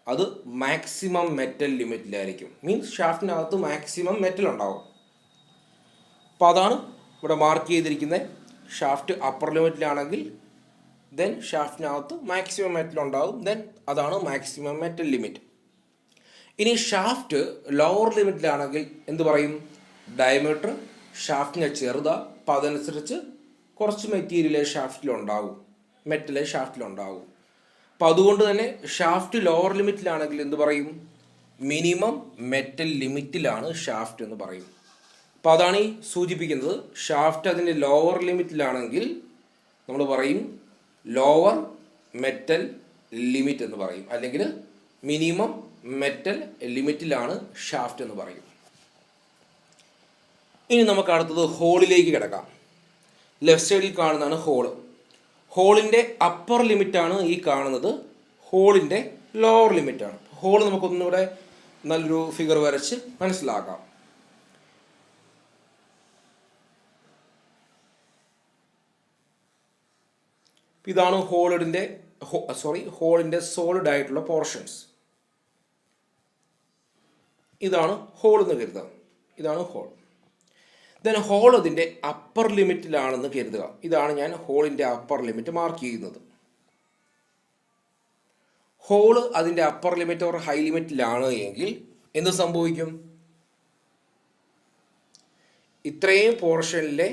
അത് മാക്സിമം മെറ്റൽ ലിമിറ്റിലായിരിക്കും. മീൻസ് ഷാഫ്റ്റിനകത്ത് മാക്സിമം മെറ്റൽ ഉണ്ടാകും. അപ്പോൾ അതാണ് ഇവിടെ മാർക്ക് ചെയ്തിരിക്കുന്നത്. ഷാഫ്റ്റ് അപ്പർ ലിമിറ്റിലാണെങ്കിൽ ദെൻ ഷാഫ്റ്റിനകത്ത് മാക്സിമം മെറ്റൽ ഉണ്ടാകും. ദെൻ അതാണ് മാക്സിമം മെറ്റൽ ലിമിറ്റ്. ഇനി ഷാഫ്റ്റ് ലോവർ ലിമിറ്റിലാണെങ്കിൽ എന്ത് പറയും? ഡയമീറ്റർ ഷാഫ്റ്റിനെ ചെറുതാണ്. അപ്പോൾ അതനുസരിച്ച് കുറച്ച് മെറ്റീരിയൽ ഷാഫ്റ്റിലുണ്ടാകും, മെറ്റൽ ഷാഫ്റ്റിലുണ്ടാകും. അപ്പോൾ അതുകൊണ്ട് തന്നെ ഷാഫ്റ്റ് ലോവർ ലിമിറ്റിലാണെങ്കിൽ എന്ത് പറയും? മിനിമം മെറ്റൽ ലിമിറ്റിലാണ് ഷാഫ്റ്റ് എന്ന് പറയും. അപ്പോൾ അതാണ് ഈ സൂചിപ്പിക്കുന്നത്. ഷാഫ്റ്റ് അതിൻ്റെ ലോവർ ലിമിറ്റിലാണെങ്കിൽ നമ്മൾ പറയും ലോവർ മെറ്റൽ ലിമിറ്റ് എന്ന് പറയും, അല്ലെങ്കിൽ മിനിമം മെറ്റൽ ലിമിറ്റിലാണ് ഷാഫ്റ്റ് എന്ന് പറയും. ഇനി നമുക്ക് അടുത്തത് ഹോളിലേക്ക് കിടക്കാം. ലെഫ്റ്റ് സൈഡിൽ കാണുന്നതാണ് ഹോള്. ഹോളിൻ്റെ അപ്പർ ലിമിറ്റാണ് ഈ കാണുന്നത്, ഹോളിൻ്റെ ലോവർ ലിമിറ്റാണ്. ഹോൾ നമുക്കൊന്നുകൂടെ നല്ലൊരു ഫിഗർ വരച്ച് മനസ്സിലാക്കാം. ഇതാണ് ഹോളിൻ്റെ സോളിഡ് ആയിട്ടുള്ള പോർഷൻസ്. ഇതാണ് ഹോൾ എന്ന് കരുതുക. ഇതാണ് ഹോൾ. ദെൻ ഹോൾ അതിൻ്റെ അപ്പർ ലിമിറ്റിലാണെന്ന് കരുതുക. ഇതാണ് ഞാൻ ഹോളിൻ്റെ അപ്പർ ലിമിറ്റ് മാർക്ക് ചെയ്യുന്നത്. ഹോള് അതിൻ്റെ അപ്പർ ലിമിറ്റ് ഓർ ഹൈ ലിമിറ്റിലാണ് എങ്കിൽ എന്ത് സംഭവിക്കും? ഇത്രയും പോർഷനിലെ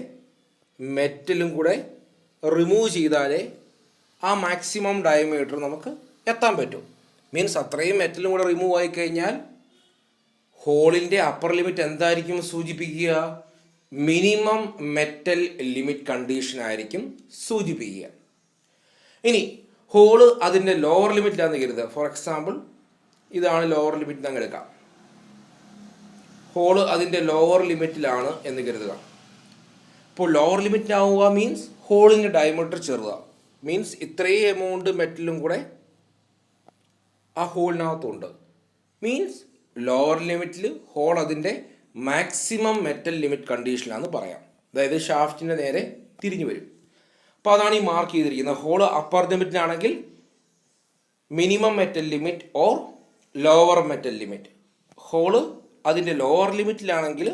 മെറ്റലും കൂടെ റിമൂവ് ചെയ്താലേ ആ മാക്സിമം ഡയമീറ്റർ നമുക്ക് എത്താൻ പറ്റും. മീൻസ് അത്രയും മെറ്റലും കൂടെ റിമൂവ് ആയി കഴിഞ്ഞാൽ ഹോളിൻ്റെ അപ്പർ ലിമിറ്റ് എന്തായിരിക്കും സൂചിപ്പിക്കുക? മിനിമം മെറ്റൽ ലിമിറ്റ് കണ്ടീഷൻ ആയിരിക്കും സൂചിപ്പിക്കുക. ഇനി ഹോള് അതിൻ്റെ ലോവർ ലിമിറ്റിലാണെന്ന് കരുതുക. ഫോർ എക്സാമ്പിൾ ഇതാണ് ലോവർ ലിമിറ്റ് എന്ന് എടുക്കാം. ഹോള് അതിൻ്റെ ലോവർ ലിമിറ്റിലാണ് എന്ന് കരുതുക. അപ്പോൾ ലോവർ ലിമിറ്റിലാവുക മീൻസ് ഹോളിൻ്റെ ഡയമീറ്റർ ചെറുതാ. മീൻസ് ഇത്രയും എമൗണ്ട് മെറ്റലും കൂടെ ആ ഹോളിനകത്തുണ്ട്. മീൻസ് ലോവർ ലിമിറ്റിൽ ഹോൾ അതിൻ്റെ മാക്സിമം മെറ്റൽ ലിമിറ്റ് കണ്ടീഷനിലാണെന്ന് പറയാം. അതായത് ഷാഫ്റ്റിൻ്റെ നേരെ തിരിഞ്ഞു വരും. അപ്പോൾ അതാണ് ഈ മാർക്ക് ചെയ്തിരിക്കുന്നത്. ഹോൾ അപ്പർ ലിമിറ്റിലാണെങ്കിൽ minimum metal limit or lower metal limit. Hole അതിൻ്റെ ലോവർ ലിമിറ്റിലാണെങ്കിൽ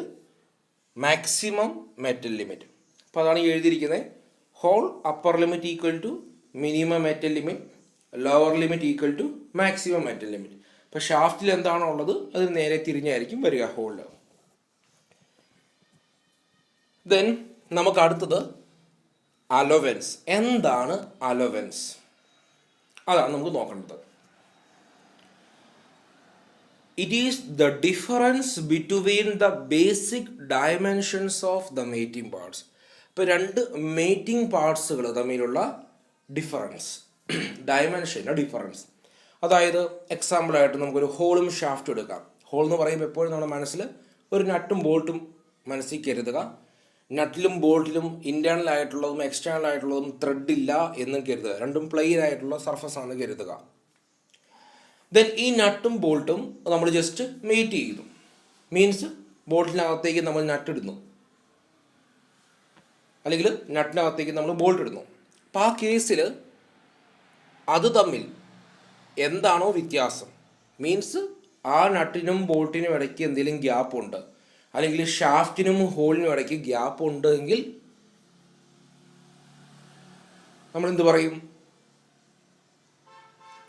മാക്സിമം മെറ്റൽ ലിമിറ്റ്. അപ്പോൾ അതാണ് ഈ എഴുതിയിരിക്കുന്നത്. Hole upper limit equal to minimum metal limit, lower limit equal to maximum metal limit. അപ്പോൾ ഷാഫ്റ്റിൽ എന്താണോ ഉള്ളത് അത് നേരെ തിരിഞ്ഞായിരിക്കും വരിക ഹോളിൽ. ദെൻ നമുക്ക് അടുത്തത് അലോവൻസ്. എന്താണ് അലോവൻസ്? അതാണ് നമുക്ക് നോക്കേണ്ടത്. It is the difference between the basic dimensions of the mating parts. ഇപ്പോൾ രണ്ട് മേറ്റിംഗ് പാർട്സുകൾ തമ്മിലുള്ള ഡിഫറൻസ്, ഡയമെൻഷൻ്റെ ഡിഫറൻസ്. അതായത് എക്സാമ്പിളായിട്ട് നമുക്കൊരു ഹോളും ഷാഫ്റ്റും എടുക്കാം. ഹോൾ എന്ന് പറയുമ്പോൾ എപ്പോഴും നമ്മുടെ മനസ്സിൽ ഒരു നട്ടും ബോൾട്ടും മനസ്സിൽ കരുതുക. നട്ടിലും ബോൾട്ടിലും ഇൻറ്റേർണൽ ആയിട്ടുള്ളതും എക്സ്റ്റേണൽ ആയിട്ടുള്ളതും ത്രെഡ് ഇല്ല എന്നും കരുതുക. രണ്ടും പ്ലെയിൻ ആയിട്ടുള്ള സർഫസ് ആണെന്ന് കരുതുക. ദെൻ ഈ നട്ടും ബോൾട്ടും നമ്മൾ ജസ്റ്റ് മേറ്റ് ചെയ്യുന്നു. മീൻസ് ബോൾട്ടിനകത്തേക്ക് നമ്മൾ നട്ടിടുന്നു, അല്ലെങ്കിൽ നട്ടിനകത്തേക്ക് നമ്മൾ ബോൾട്ട് ഇടുന്നു. അപ്പോൾ ആ കേസിൽ അത് തമ്മിൽ എന്താണോ വ്യത്യാസം, മീൻസ് ആ നട്ടിനും ബോൾട്ടിനും ഇടയ്ക്ക് എന്തെങ്കിലും ഗ്യാപ്പ് ഉണ്ട്, അല്ലെങ്കിൽ ഷാഫ്റ്റിനും ഹോളിനും ഇടയ്ക്ക് ഗ്യാപ്പ് ഉണ്ടെങ്കിൽ നമ്മൾ എന്ത് പറയും?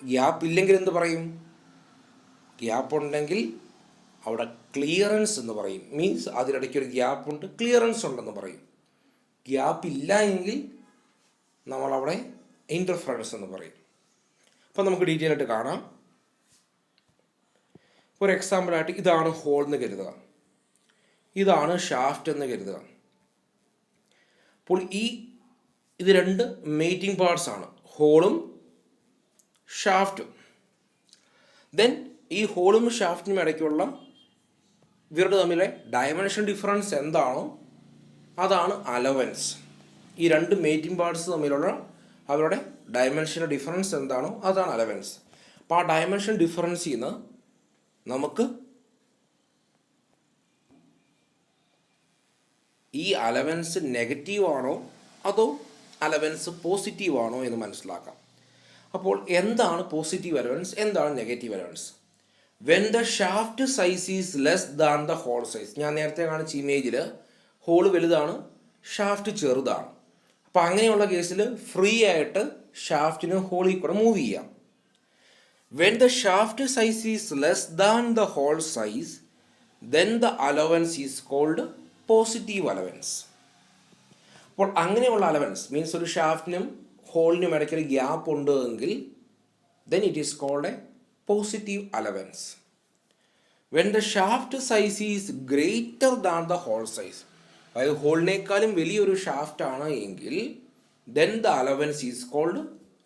ഗ്യാപ്പ് ഇല്ലെങ്കിൽ എന്ത് പറയും? ഗ്യാപ്പ് ഉണ്ടെങ്കിൽ അവിടെ ക്ലിയറൻസ് എന്ന് പറയും. മീൻസ് അതിനിടയ്ക്ക് ഒരു ഗ്യാപ്പ് ഉണ്ട്, ക്ലിയറൻസ് ഉണ്ടെന്ന് പറയും. ഗ്യാപ്പ് ഇല്ല എങ്കിൽ നമ്മളവിടെ ഇൻ്റർഫറൻസ് എന്ന് പറയും. അപ്പോൾ നമുക്ക് ഡീറ്റെയിൽ ആയിട്ട് കാണാം. ഒരു എക്സാമ്പിളായിട്ട് ഇതാണ് ഹോൾ എന്ന് കരുതുക, ഇതാണ് ഷാഫ്റ്റ് എന്ന് കരുതുക. അപ്പോൾ ഇത് രണ്ട് മേറ്റിംഗ് പാർട്സ് ആണ്, ഹോളും ഷാഫ്റ്റും. ദെൻ ഈ ഹോളും ഷാഫ്റ്റിനും ഇടയ്ക്കുള്ള ഇവരുടെ തമ്മിലെ ഡയമെൻഷൻ ഡിഫറൻസ് എന്താണോ അതാണ് അലവൻസ്. ഈ രണ്ട് മേറ്റിംഗ് പാർട്സ് തമ്മിലുള്ള അവരുടെ ഡയമെൻഷൻ ഡിഫറൻസ് എന്താണോ അതാണ് അലവൻസ്. അപ്പോൾ ആ ഡയമെൻഷൻ ഡിഫറൻസിൽ നിന്ന് നമുക്ക് ഈ അലവൻസ് നെഗറ്റീവ് ആണോ അതോ അലവൻസ് പോസിറ്റീവ് ആണോ എന്ന് മനസ്സിലാക്കാം. അപ്പോൾ എന്താണ് പോസിറ്റീവ് അലവൻസ്, എന്താണ് negative allowance? When the shaft size is less than the hole size. ഞാൻ നേരത്തെ കാണിച്ച ഇമേജിൽ ഹോൾ വലുതാണ്, ഷാഫ്റ്റ് ചെറുതാണ്. അപ്പോൾ അങ്ങനെയുള്ള കേസിൽ ഫ്രീ ആയിട്ട് ഷാഫ്റ്റിന് ഹോളിൽ കൂടെ മൂവ് ചെയ്യാം. When the shaft size is less than the hole size then the allowance is called positive allowance. അപ്പോൾ അങ്ങനെയുള്ള അലവൻസ് മീൻസ് ഒരു ഷാഫ്റ്റിനും ഹോളിനും ഇടയ്ക്കൊരു ഗ്യാപ്പ് ഉണ്ട് എങ്കിൽ then it is called a positive allowance. When the shaft size is greater than the hole size, അതായത് ഹോളിനേക്കാളും വലിയൊരു shaft ആണ് എങ്കിൽ ദെൻ ദ അലവൻസ് ഈസ് കോൾഡ്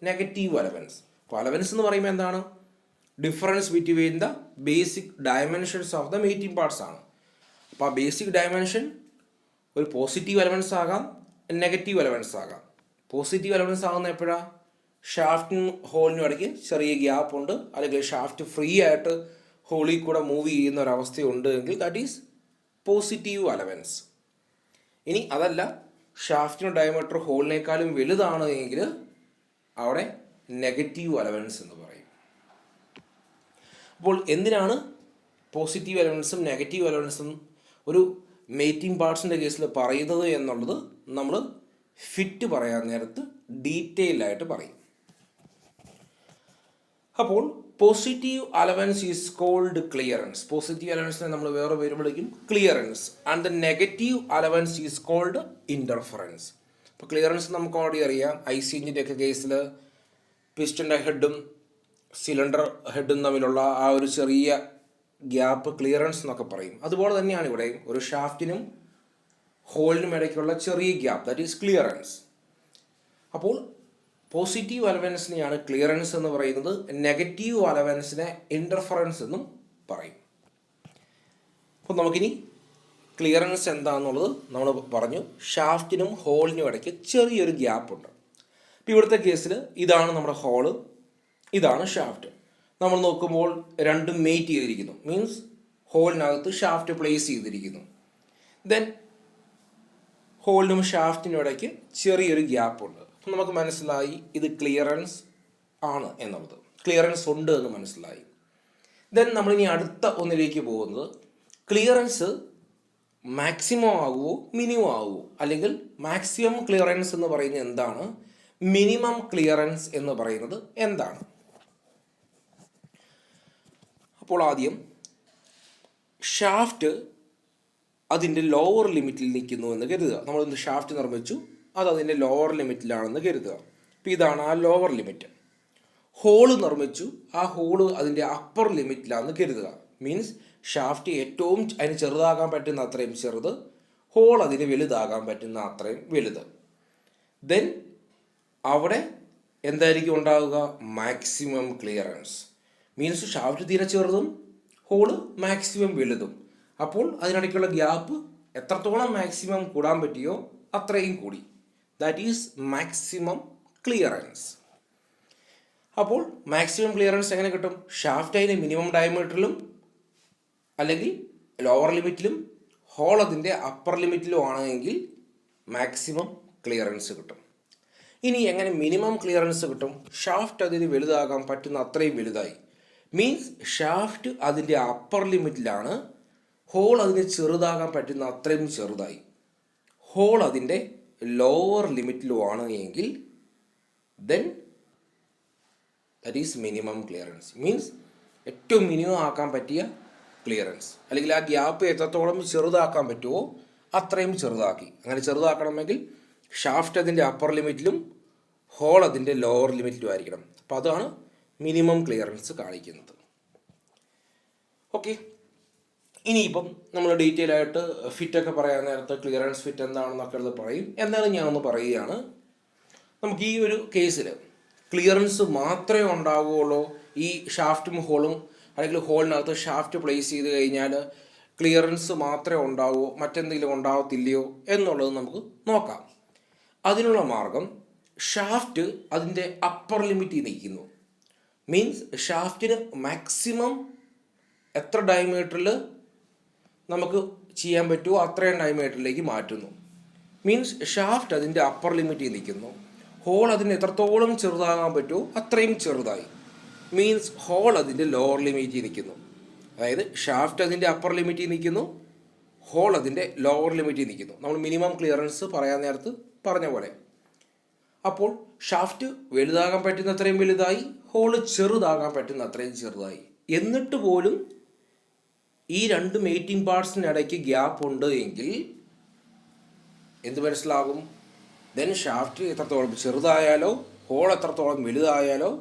നെഗറ്റീവ് അലവൻസ്. അപ്പോൾ അലവൻസ് എന്ന് പറയുമ്പോൾ എന്താണ്? Difference between the basic dimensions of the mating parts ആണ്. അപ്പോൾ ആ ബേസിക് ഡയമെൻഷൻ ഒരു പോസിറ്റീവ് അലവൻസ് ആകാം, നെഗറ്റീവ് അലവൻസ് ആകാം. പോസിറ്റീവ് അലവൻസ് ആകുന്ന എപ്പോഴാണ്? ഷാഫ്റ്റിനും ഹോളിനും ഇടയ്ക്ക് ചെറിയ ഗ്യാപ്പ് ഉണ്ട്, അല്ലെങ്കിൽ ഷാഫ്റ്റ് ഫ്രീ ആയിട്ട് ഹോളിൽ കൂടെ മൂവ് ചെയ്യുന്ന ഒരവസ്ഥയുണ്ട് എങ്കിൽ ദാറ്റ് ഈസ് പോസിറ്റീവ് അലവൻസ്. ഇനി അതല്ല, ഷാഫ്റ്റിൻ്റെ ഡയമീറ്റർ ഹോളിനേക്കാളും വലുതാണ് എങ്കിൽ അവിടെ നെഗറ്റീവ് അലവൻസ് എന്ന് പറയും. അപ്പോൾ എന്തിനാണ് പോസിറ്റീവ് അലവൻസും നെഗറ്റീവ് അലവൻസും ഒരു മേറ്റിംഗ് പാർട്സിൻ്റെ കേസിൽ പറയുന്നത് എന്നുള്ളത് നമ്മൾ ഫിറ്റ് പറയാൻ നേരത്ത് ഡീറ്റെയിൽ ആയിട്ട് പറയും. അപ്പോൾ positive allowance is called clearance. Positive അലവൻസിനെ നമ്മൾ വേറെ പേര് വിളിക്കും clearance. And the negative allowance is called interference. ഇപ്പോൾ ക്ലിയറൻസ് നമുക്ക് ഓൾറെഡി അറിയാം. IC എഞ്ചിൻ്റെ ഒക്കെ കേസിൽ പിസ്റ്റൻ്റെ ഹെഡും സിലിണ്ടർ ഹെഡും തമ്മിലുള്ള ആ ഒരു ചെറിയ ഗ്യാപ്പ് ക്ലിയറൻസ് എന്നൊക്കെ പറയും. അതുപോലെ തന്നെയാണ് ഇവിടെയും ഒരു ഷാഫ്റ്റിനും ഹോളിനും ഇടയ്ക്കുള്ള ചെറിയ ഗ്യാപ്പ്, ദാറ്റ് ഈസ് ക്ലിയറൻസ്. അപ്പോൾ പോസിറ്റീവ് അലവൻസിനെയാണ് ക്ലിയറൻസ് എന്ന് പറയുന്നത്, നെഗറ്റീവ് അലവൻസിനെ ഇൻ്റർഫറൻസ് എന്നും പറയും. അപ്പോൾ നമുക്കിനി ക്ലിയറൻസ് എന്താണെന്നുള്ളത് നമ്മൾ പറഞ്ഞു. ഷാഫ്റ്റിനും ഹോളിനും ഇടയ്ക്ക് ചെറിയൊരു ഗ്യാപ്പ് ഉണ്ട്. ഇപ്പോൾ ഇവിടുത്തെ കേസിൽ ഇതാണ് നമ്മുടെ ഹോള്, ഇതാണ് ഷാഫ്റ്റ്. നമ്മൾ നോക്കുമ്പോൾ രണ്ടും മേറ്റ് ചെയ്തിരിക്കുന്നു, മീൻസ് ഹോളിനകത്ത് ഷാഫ്റ്റ് പ്ലേസ് ചെയ്തിരിക്കുന്നു. ദെൻ ഹോളിനും ഷാഫ്റ്റിനും ഇടയ്ക്ക് ചെറിയൊരു ഗ്യാപ്പ് ഉണ്ട്. അപ്പം നമുക്ക് മനസ്സിലായി ഇത് ക്ലിയറൻസ് ആണ് എന്നുള്ളത്, ക്ലിയറൻസ് ഉണ്ട് എന്ന് മനസ്സിലായി. ദെൻ നമ്മളിനി അടുത്ത ഒന്നിലേക്ക് പോകുന്നത് ക്ലിയറൻസ് മാക്സിമം ആകുമോ മിനിമം ആകുമോ, അല്ലെങ്കിൽ മാക്സിമം ക്ലിയറൻസ് എന്ന് പറയുന്നത് എന്താണ്, മിനിമം ക്ലിയറൻസ് എന്ന് പറയുന്നത് എന്താണ്? അപ്പോൾ ആദ്യം ഷാഫ്റ്റ് അതിൻ്റെ ലോവർ ലിമിറ്റിൽ നിൽക്കുന്നു എന്ന് കരുതുക. നമ്മളൊന്ന് ഷാഫ്റ്റ് നിർമ്മിച്ചു, അത് അതിൻ്റെ ലോവർ ലിമിറ്റിലാണെന്ന് കരുതുക. അപ്പോൾ ഇതാണ് ആ ലോവർ ലിമിറ്റ്. ഹോള് നിർമ്മിച്ചു, ആ ഹോള് അതിൻ്റെ അപ്പർ ലിമിറ്റിലാണെന്ന് കരുതുക. മീൻസ് ഷാഫ്റ്റ് ഏറ്റവും അതിന് ചെറുതാകാൻ പറ്റുന്ന അത്രയും ചെറുത്, ഹോൾ അതിന് വലുതാകാൻ പറ്റുന്ന അത്രയും വലുത്. ദെൻ അവിടെ എന്തായിരിക്കും ഉണ്ടാവുക? Maximum clearance. മീൻസ് ഷാഫ്റ്റ് തീരെ ചെറുതും ഹോള് മാക്സിമം വലുതും. അപ്പോൾ അതിനിടയ്ക്കുള്ള ഗ്യാപ്പ് എത്രത്തോളം മാക്സിമം കൂടാൻ പറ്റിയോ അത്രയും കൂടി. That is maximum clearance. അപ്പോൾ മാക്സിമം ക്ലിയറൻസ് എങ്ങനെ കിട്ടും? ഷാഫ്റ്റ് അതിൻ്റെ മിനിമം ഡയമീറ്ററിലും അല്ലെങ്കിൽ ലോവർ ലിമിറ്റിലും ഹോൾ അതിൻ്റെ അപ്പർ ലിമിറ്റിലും ആണെങ്കിൽ മാക്സിമം ക്ലിയറൻസ് കിട്ടും. ഇനി എങ്ങനെ മിനിമം ക്ലിയറൻസ് കിട്ടും? ഷാഫ്റ്റ് അതിന് വലുതാകാൻ പറ്റുന്ന അത്രയും വലുതായി. മീൻസ് ഷാഫ്റ്റ് അതിൻ്റെ അപ്പർ ലിമിറ്റിലാണ്, ഹോൾ അതിന് ചെറുതാകാൻ പറ്റുന്ന അത്രയും ചെറുതായി. ഹോൾ അതിൻ്റെ ലോവർ ലിമിറ്റിലുമാണ് എങ്കിൽ then that is minimum clearance. Means ഏറ്റവും മിനിമം ആക്കാൻ പറ്റിയ ക്ലിയറൻസ്, അല്ലെങ്കിൽ ആ ഗ്യാപ്പ് എത്രത്തോളം ചെറുതാക്കാൻ പറ്റുമോ അത്രയും ചെറുതാക്കി. അങ്ങനെ ചെറുതാക്കണമെങ്കിൽ ഷാഫ്റ്റ് അതിൻ്റെ അപ്പർ ലിമിറ്റിലും ഹോൾ അതിൻ്റെ ലോവർ ലിമിറ്റിലും ആയിരിക്കണം. അപ്പോൾ അതാണ് മിനിമം ക്ലിയറൻസ് കാണിക്കുന്നത്. ഓക്കെ, ഇനിയിപ്പം നമ്മൾ ഡീറ്റെയിൽ ആയിട്ട് ഫിറ്റൊക്കെ പറയാൻ നേരത്ത് ക്ലിയറൻസ് ഫിറ്റ് എന്താണെന്നൊക്കെ ഉള്ളത് പറയും. എന്നാലും ഞാനൊന്ന് പറയുകയാണ്. നമുക്ക് ഈ ഒരു കേസിൽ ക്ലിയറൻസ് മാത്രമേ ഉണ്ടാവുകയുള്ളൂ, ഈ ഷാഫ്റ്റും ഹോളും അല്ലെങ്കിൽ ഹോളിനകത്ത് ഷാഫ്റ്റ് പ്ലേസ് ചെയ്ത് കഴിഞ്ഞാൽ ക്ലിയറൻസ് മാത്രമേ ഉണ്ടാവുമോ, മറ്റെന്തെങ്കിലും ഉണ്ടാവത്തില്ലയോ എന്നുള്ളത് നമുക്ക് നോക്കാം. അതിനുള്ള മാർഗം, ഷാഫ്റ്റ് അതിൻ്റെ അപ്പർ ലിമിറ്റിൽ നിൽക്കുന്നു. മീൻസ് ഷാഫ്റ്റിന് മാക്സിമം എത്ര ഡയമീറ്ററിൽ നമുക്ക് ചെയ്യാൻ പറ്റുമോ അത്രയും ഡയമീറ്ററിലേക്ക് മാറ്റുന്നു. മീൻസ് ഷാഫ്റ്റ് അതിൻ്റെ അപ്പർ ലിമിറ്റിൽ നിൽക്കുന്നു. ഹോൾ അതിന് എത്രത്തോളം ചെറുതാകാൻ പറ്റുമോ അത്രയും ചെറുതായി. മീൻസ് ഹോൾ അതിൻ്റെ ലോവർ ലിമിറ്റിൽ നിൽക്കുന്നു. അതായത് ഷാഫ്റ്റ് അതിൻ്റെ അപ്പർ ലിമിറ്റിൽ നിൽക്കുന്നു, ഹോൾ അതിൻ്റെ ലോവർ ലിമിറ്റിൽ നിൽക്കുന്നു. നമ്മൾ മിനിമം ക്ലിയറൻസ് പറയാൻ നേരത്ത് പറഞ്ഞ പോലെ. അപ്പോൾ ഷാഫ്റ്റ് വലുതാകാൻ പറ്റുന്ന അത്രയും വലുതായി, ഹോള് ചെറുതാകാൻ പറ്റുന്ന അത്രയും ചെറുതായി. എന്നിട്ട് പോലും ഈ രണ്ട് മേറ്റിംഗ് പാർട്സിനിടയ്ക്ക് ഗ്യാപ്പ് ഉണ്ട് എങ്കിൽ എന്ത് മനസ്സിലാകും? ദെൻ ഷാഫ്റ്റ് എത്രത്തോളം ചെറുതായാലോ ഹോൾ എത്രത്തോളം വലുതായാലോ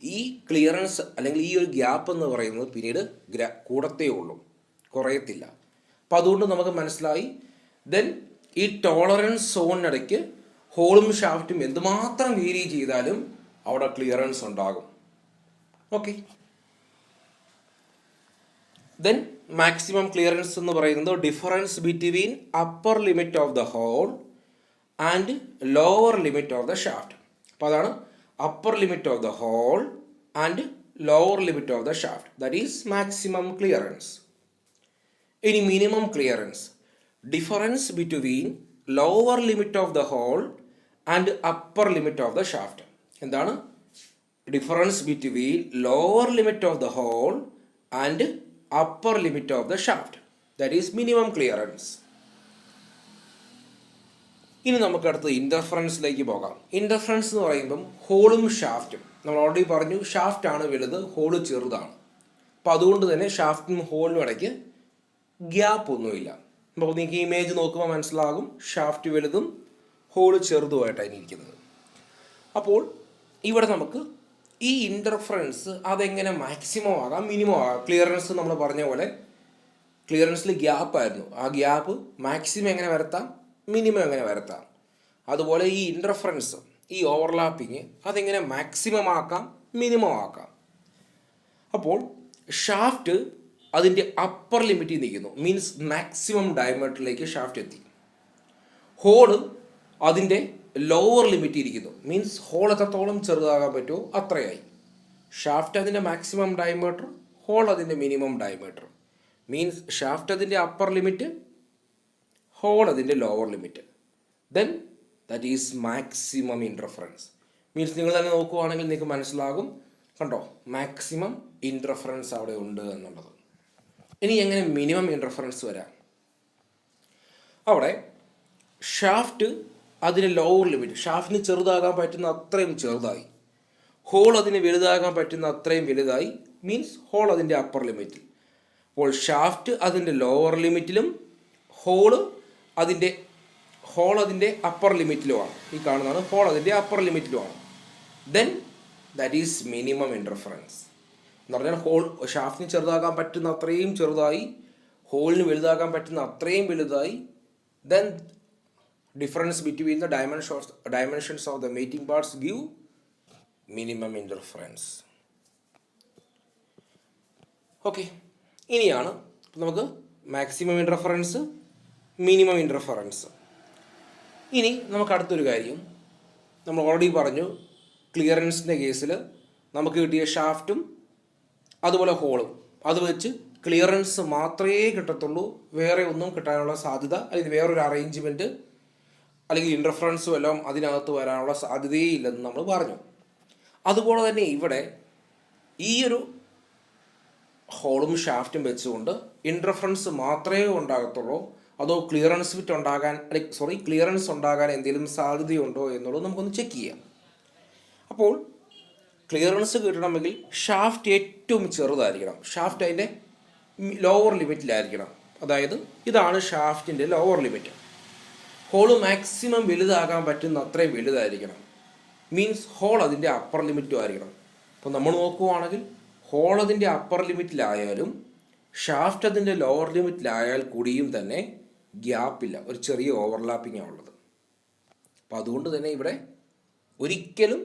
ഈ ക്ലിയറൻസ് അല്ലെങ്കിൽ ഈ ഒരു ഗ്യാപ്പ് എന്ന് പറയുന്നത് പിന്നീട് കൂടത്തേ ഉള്ളൂ, കുറയത്തില്ല. അപ്പം അതുകൊണ്ട് നമുക്ക് മനസ്സിലായി ദെൻ ഈ ടോളറൻസ് സോണിനിടയ്ക്ക് ഹോളും ഷാഫ്റ്റും എന്തുമാത്രം വേരി ചെയ്താലും അവിടെ ക്ലിയറൻസ് ഉണ്ടാകും. ഓക്കെ, ദെൻ മാക്സിമം ക്ലിയറൻസ് എന്ന് പറയുന്നത് difference between upper limit of the hole and lower limit of the shaft. അപ്പോൾ അതാണ് upper limit of the hole and lower limit of the shaft. That is maximum clearance. ഇനി minimum clearance, difference between lower limit of the hole and upper limit of the shaft. എന്താണ്? Difference between lower limit of the hole and upper limit of the shaft. That is minimum clearance. ഇനി നമുക്ക് അടുത്ത് ഇൻ്റർഫറൻസിലേക്ക് പോകാം. Interference എന്ന് പറയുമ്പം ഹോളും ഷാഫ്റ്റും, നമ്മൾ already പറഞ്ഞു ഷാഫ്റ്റാണ് വലുത്, ഹോള് ചെറുതാണ്. അപ്പോൾ അതുകൊണ്ട് തന്നെ ഷാഫ്റ്റിനും ഹോളിനും ഇടയ്ക്ക് ഗ്യാപ്പ് ഒന്നുമില്ല. അപ്പോൾ നിങ്ങൾക്ക് ഈ ഇമേജ് നോക്കുമ്പോൾ മനസ്സിലാകും ഷാഫ്റ്റ് വലുതും ഹോള് ചെറുതുമായിട്ടാണ് ഇരിക്കുന്നത്. അപ്പോൾ ഇവിടെ നമുക്ക് ഈ ഇൻ്റർഫറൻസ് അതെങ്ങനെ മാക്സിമം ആകാം മിനിമം ആകാം. ക്ലിയറൻസ് നമ്മൾ പറഞ്ഞ പോലെ ക്ലിയറൻസിൽ ഗ്യാപ്പായിരുന്നു, ആ ഗ്യാപ്പ് മാക്സിമം എങ്ങനെ വരുത്താം, മിനിമം എങ്ങനെ വരുത്താം. അതുപോലെ ഈ ഇൻ്റർഫറൻസ്, ഈ ഓവർലാപ്പിങ് അതെങ്ങനെ മാക്സിമം ആക്കാം മിനിമം ആക്കാം. അപ്പോൾ ഷാഫ്റ്റ് അതിൻ്റെ അപ്പർ ലിമിറ്റിൽ നിൽക്കുന്നു, മീൻസ് മാക്സിമം ഡയമീറ്ററിലേക്ക് ഷാഫ്റ്റ് എത്തി. ഹോള് അതിൻ്റെ ലോവർ ലിമിറ്റിൽ ഇരിക്കുന്നു, മീൻസ് ഹോൾ എത്രത്തോളം ചെറുതാകാൻ പറ്റുമോ അത്രയായി. ഷാഫ്റ്റ് അതിൻ്റെ മാക്സിമം ഡയമീറ്റർ, ഹോൾ അതിൻ്റെ മിനിമം ഡയമീറ്റർ. മീൻസ് ഷാഫ്റ്റ് അതിൻ്റെ അപ്പർ ലിമിറ്റ്, ഹോൾ അതിൻ്റെ lower limit. Then that is maximum interference. Means നിങ്ങൾ തന്നെ നോക്കുകയാണെങ്കിൽ നിങ്ങൾക്ക് മനസ്സിലാകും, കണ്ടോ മാക്സിമം ഇൻ്റർഫറൻസ് അവിടെ ഉണ്ട് എന്നുള്ളത്. ഇനി എങ്ങനെ മിനിമം ഇൻ്റർഫറൻസ് വരാം? അവിടെ ഷാഫ്റ്റ് അതിന് ലോവർ ലിമിറ്റ്, ഷാഫ്റ്റിന് ചെറുതാകാൻ പറ്റുന്ന അത്രയും ചെറുതായി, ഹോൾ അതിന് വലുതാകാൻ പറ്റുന്ന അത്രയും വലുതായി, മീൻസ് ഹോൾ അതിൻ്റെ അപ്പർ ലിമിറ്റിൽ. അപ്പോൾ ഷാഫ്റ്റ് അതിൻ്റെ ലോവർ ലിമിറ്റിലും ഹോൾ അതിൻ്റെ അപ്പർ ലിമിറ്റിലുമാണ്. ഈ കാണുന്നതാണ് ഹോൾ അതിൻ്റെ അപ്പർ ലിമിറ്റിലുമാണ്. Then that is minimum interference എന്ന് പറഞ്ഞാൽ ഷാഫ്റ്റിന് ചെറുതാകാൻ പറ്റുന്ന അത്രയും ചെറുതായി, ഹോളിന് വലുതാകാൻ പറ്റുന്ന അത്രയും വലുതായി. Then difference between the dimensions of the mating parts give minimum interference. Okay, ഇനിയാണ് നമുക്ക് മാക്സിമം ഇൻ്റർഫറൻസ്, മിനിമം ഇൻ്റർഫറൻസ്. ഇനി നമുക്ക് അടുത്തൊരു കാര്യം, നമ്മൾ ഓൾറെഡി പറഞ്ഞു ക്ലിയറൻസിൻ്റെ കേസിൽ നമുക്ക് കിട്ടിയ ഷാഫ്റ്റും അതുപോലെ ഹോളും, അത് വെച്ച് ക്ലിയറൻസ് മാത്രമേ കിട്ടത്തുള്ളൂ, വേറെ ഒന്നും കിട്ടാനുള്ള സാധ്യത അല്ലെങ്കിൽ വേറൊരു അറേഞ്ച്മെൻറ്റ് അല്ലെങ്കിൽ ഇൻ്റർഫറൻസും എല്ലാം അതിനകത്ത് വരാനുള്ള സാധ്യതയേ ഇല്ലെന്ന് നമ്മൾ പറഞ്ഞു. അതുപോലെ തന്നെ ഇവിടെ ഈ ഒരു ഹോളും ഷാഫ്റ്റും വെച്ചുകൊണ്ട് ഇൻ്റർഫറൻസ് മാത്രമേ ഉണ്ടാകത്തുള്ളൂ, അതോ ക്ലിയറൻസ് ഉണ്ടാകാൻ എന്തെങ്കിലും സാധ്യതയുണ്ടോ എന്നുള്ളത് നമുക്കൊന്ന് ചെക്ക് ചെയ്യാം. അപ്പോൾ ക്ലിയറൻസ് കിട്ടണമെങ്കിൽ ഷാഫ്റ്റ് ഏറ്റവും ചെറുതായിരിക്കണം, ഷാഫ്റ്റ് അതിൻ്റെ ലോവർ ലിമിറ്റിലായിരിക്കണം. അതായത് ഇതാണ് ഷാഫ്റ്റിൻ്റെ ലോവർ ലിമിറ്റ്. ഹോള് മാക്സിമം വലുതാകാൻ പറ്റുന്ന അത്രയും വലുതായിരിക്കണം, മീൻസ് ഹോൾ അതിൻ്റെ അപ്പർ ലിമിറ്റും ആയിരിക്കണം. അപ്പോൾ നമ്മൾ നോക്കുവാണെങ്കിൽ ഹോൾ അതിൻ്റെ അപ്പർ ലിമിറ്റിലായാലും ഷാഫ്റ്റ് അതിൻ്റെ ലോവർ ലിമിറ്റിലായാൽ കൂടിയും തന്നെ ഗ്യാപ്പില്ല, ഒരു ചെറിയ ഓവർലാപ്പിംഗാണ് ഉള്ളത്. അപ്പോൾ അതുകൊണ്ട് തന്നെ ഇവിടെ ഒരിക്കലും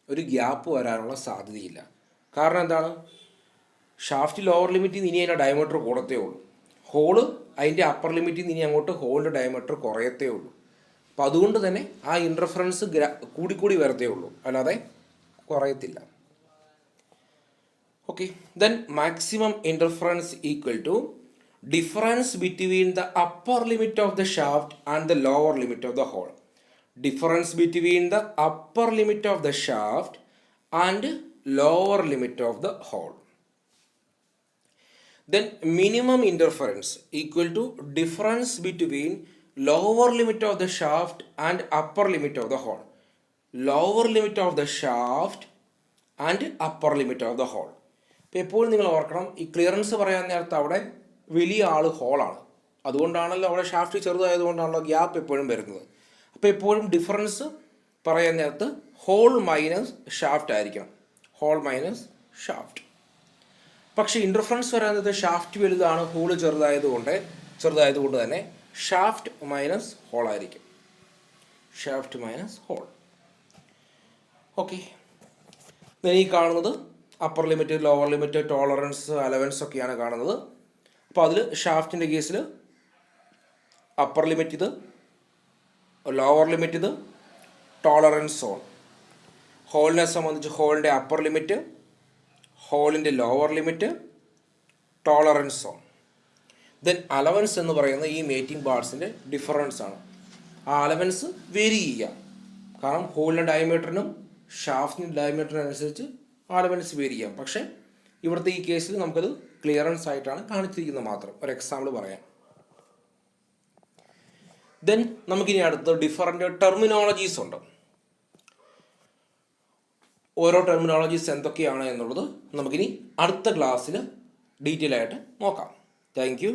ഒരു ഗ്യാപ്പ് വരാനുള്ള സാധ്യതയില്ല. കാരണം എന്താണ്, ഷാഫ്റ്റ് ലോവർ ലിമിറ്റിൽ നിന്ന് ഇനി അതിൻ്റെ ഡയമീറ്റർ കൂടത്തേ ഉള്ളൂ, ഹോള് അതിൻ്റെ അപ്പർ ലിമിറ്റിൽ നിന്ന് ഇനി അങ്ങോട്ട് ഹോളിൻ്റെ ഡയമീറ്റർ കുറയത്തേ ഉള്ളൂ. അപ്പോൾ അതുകൊണ്ട് തന്നെ ആ ഇൻ്റർഫറൻസ് കൂടിക്കൂടി വരത്തേ ഉള്ളൂ, അല്ലാതെ കുറയത്തില്ല. Okay, then maximum interference equal to difference between the upper limit of the shaft and the lower limit of the hole. Difference between the upper limit of the shaft and lower limit of the hole. Then minimum interference equal to difference between lower limit of the shaft and upper limit of the hole. Lower limit of the shaft and upper limit of the hole. ഇപ്പോൾ എപ്പോഴും നിങ്ങൾ ഓർക്കണം, ഈ clearance പറയാൻ നേരത്ത് അവിടെ വലിയ ആള് ഹോളാണ്, അതുകൊണ്ടാണല്ലോ അവിടെ ഷാഫ്റ്റ് ചെറുതായതുകൊണ്ടാണല്ലോ ഗ്യാപ്പ് എപ്പോഴും വരുന്നത്. അപ്പോൾ എപ്പോഴും ഡിഫറൻസ് പറയാൻ നേരത്ത് ഹോൾ മൈനസ് ഷാഫ്റ്റ് ആയിരിക്കണം, ഹോൾ മൈനസ് ഷാഫ്റ്റ്. പക്ഷേ ഇൻ്റർഫറൻസ് വരാൻ നേരത്ത് ഷാഫ്റ്റ് വലുതാണ്, ഹോൾ ചെറുതായതുകൊണ്ട് തന്നെ ഷാഫ്റ്റ് മൈനസ് ഹോൾ ആയിരിക്കും, ഷാഫ്റ്റ് മൈനസ് ഹോൾ. ഓക്കെ, ഈ കാണുന്നത് upper limit, lower limit, tolerance, allowance ഒക്കെയാണ് കാണുന്നത്. അപ്പോൾ അതിൽ ഷാഫ്റ്റിൻ്റെ കേസിൽ അപ്പർ ലിമിറ്റ് ഇത്, ലോവർ ലിമിറ്റ് ഇത്, ടോളറൻസ് സോൺ. ഹോളിനെ സംബന്ധിച്ച് ഹോളിൻ്റെ അപ്പർ ലിമിറ്റ്, ഹോളിൻ്റെ lower limit, tolerance zone. Then allowance എന്ന് പറയുന്നത് ഈ മേറ്റിംഗ് പാർട്സിൻ്റെ ഡിഫറൻസ് ആണ്. ആ അലവൻസ് വേരി ചെയ്യാം, കാരണം ഹോളിൻ്റെ ഡയമീറ്ററിനും ഷാഫ്റ്റിൻ്റെ ഡയമീറ്ററിനും അനുസരിച്ച് അലവൻസ് വേരി ചെയ്യാം. പക്ഷേ ഇവിടുത്തെ ഈ കേസിൽ നമുക്കത് ക്ലിയറൻസ് ആയിട്ടാണ് കാണിച്ചിരിക്കുന്നത് മാത്രം. ഒരു എക്സാമ്പിൾ പറയാം. ദെൻ നമുക്കിനി അടുത്ത ഡിഫറൻറ്റ് ടെർമിനോളജീസ് ഉണ്ട്. ഓരോ ടെർമിനോളജീസ് എന്തൊക്കെയാണ് എന്നുള്ളത് നമുക്കിനി അടുത്ത ക്ലാസ്സിൽ ഡീറ്റെയിൽ ആയിട്ട് നോക്കാം. Thank you.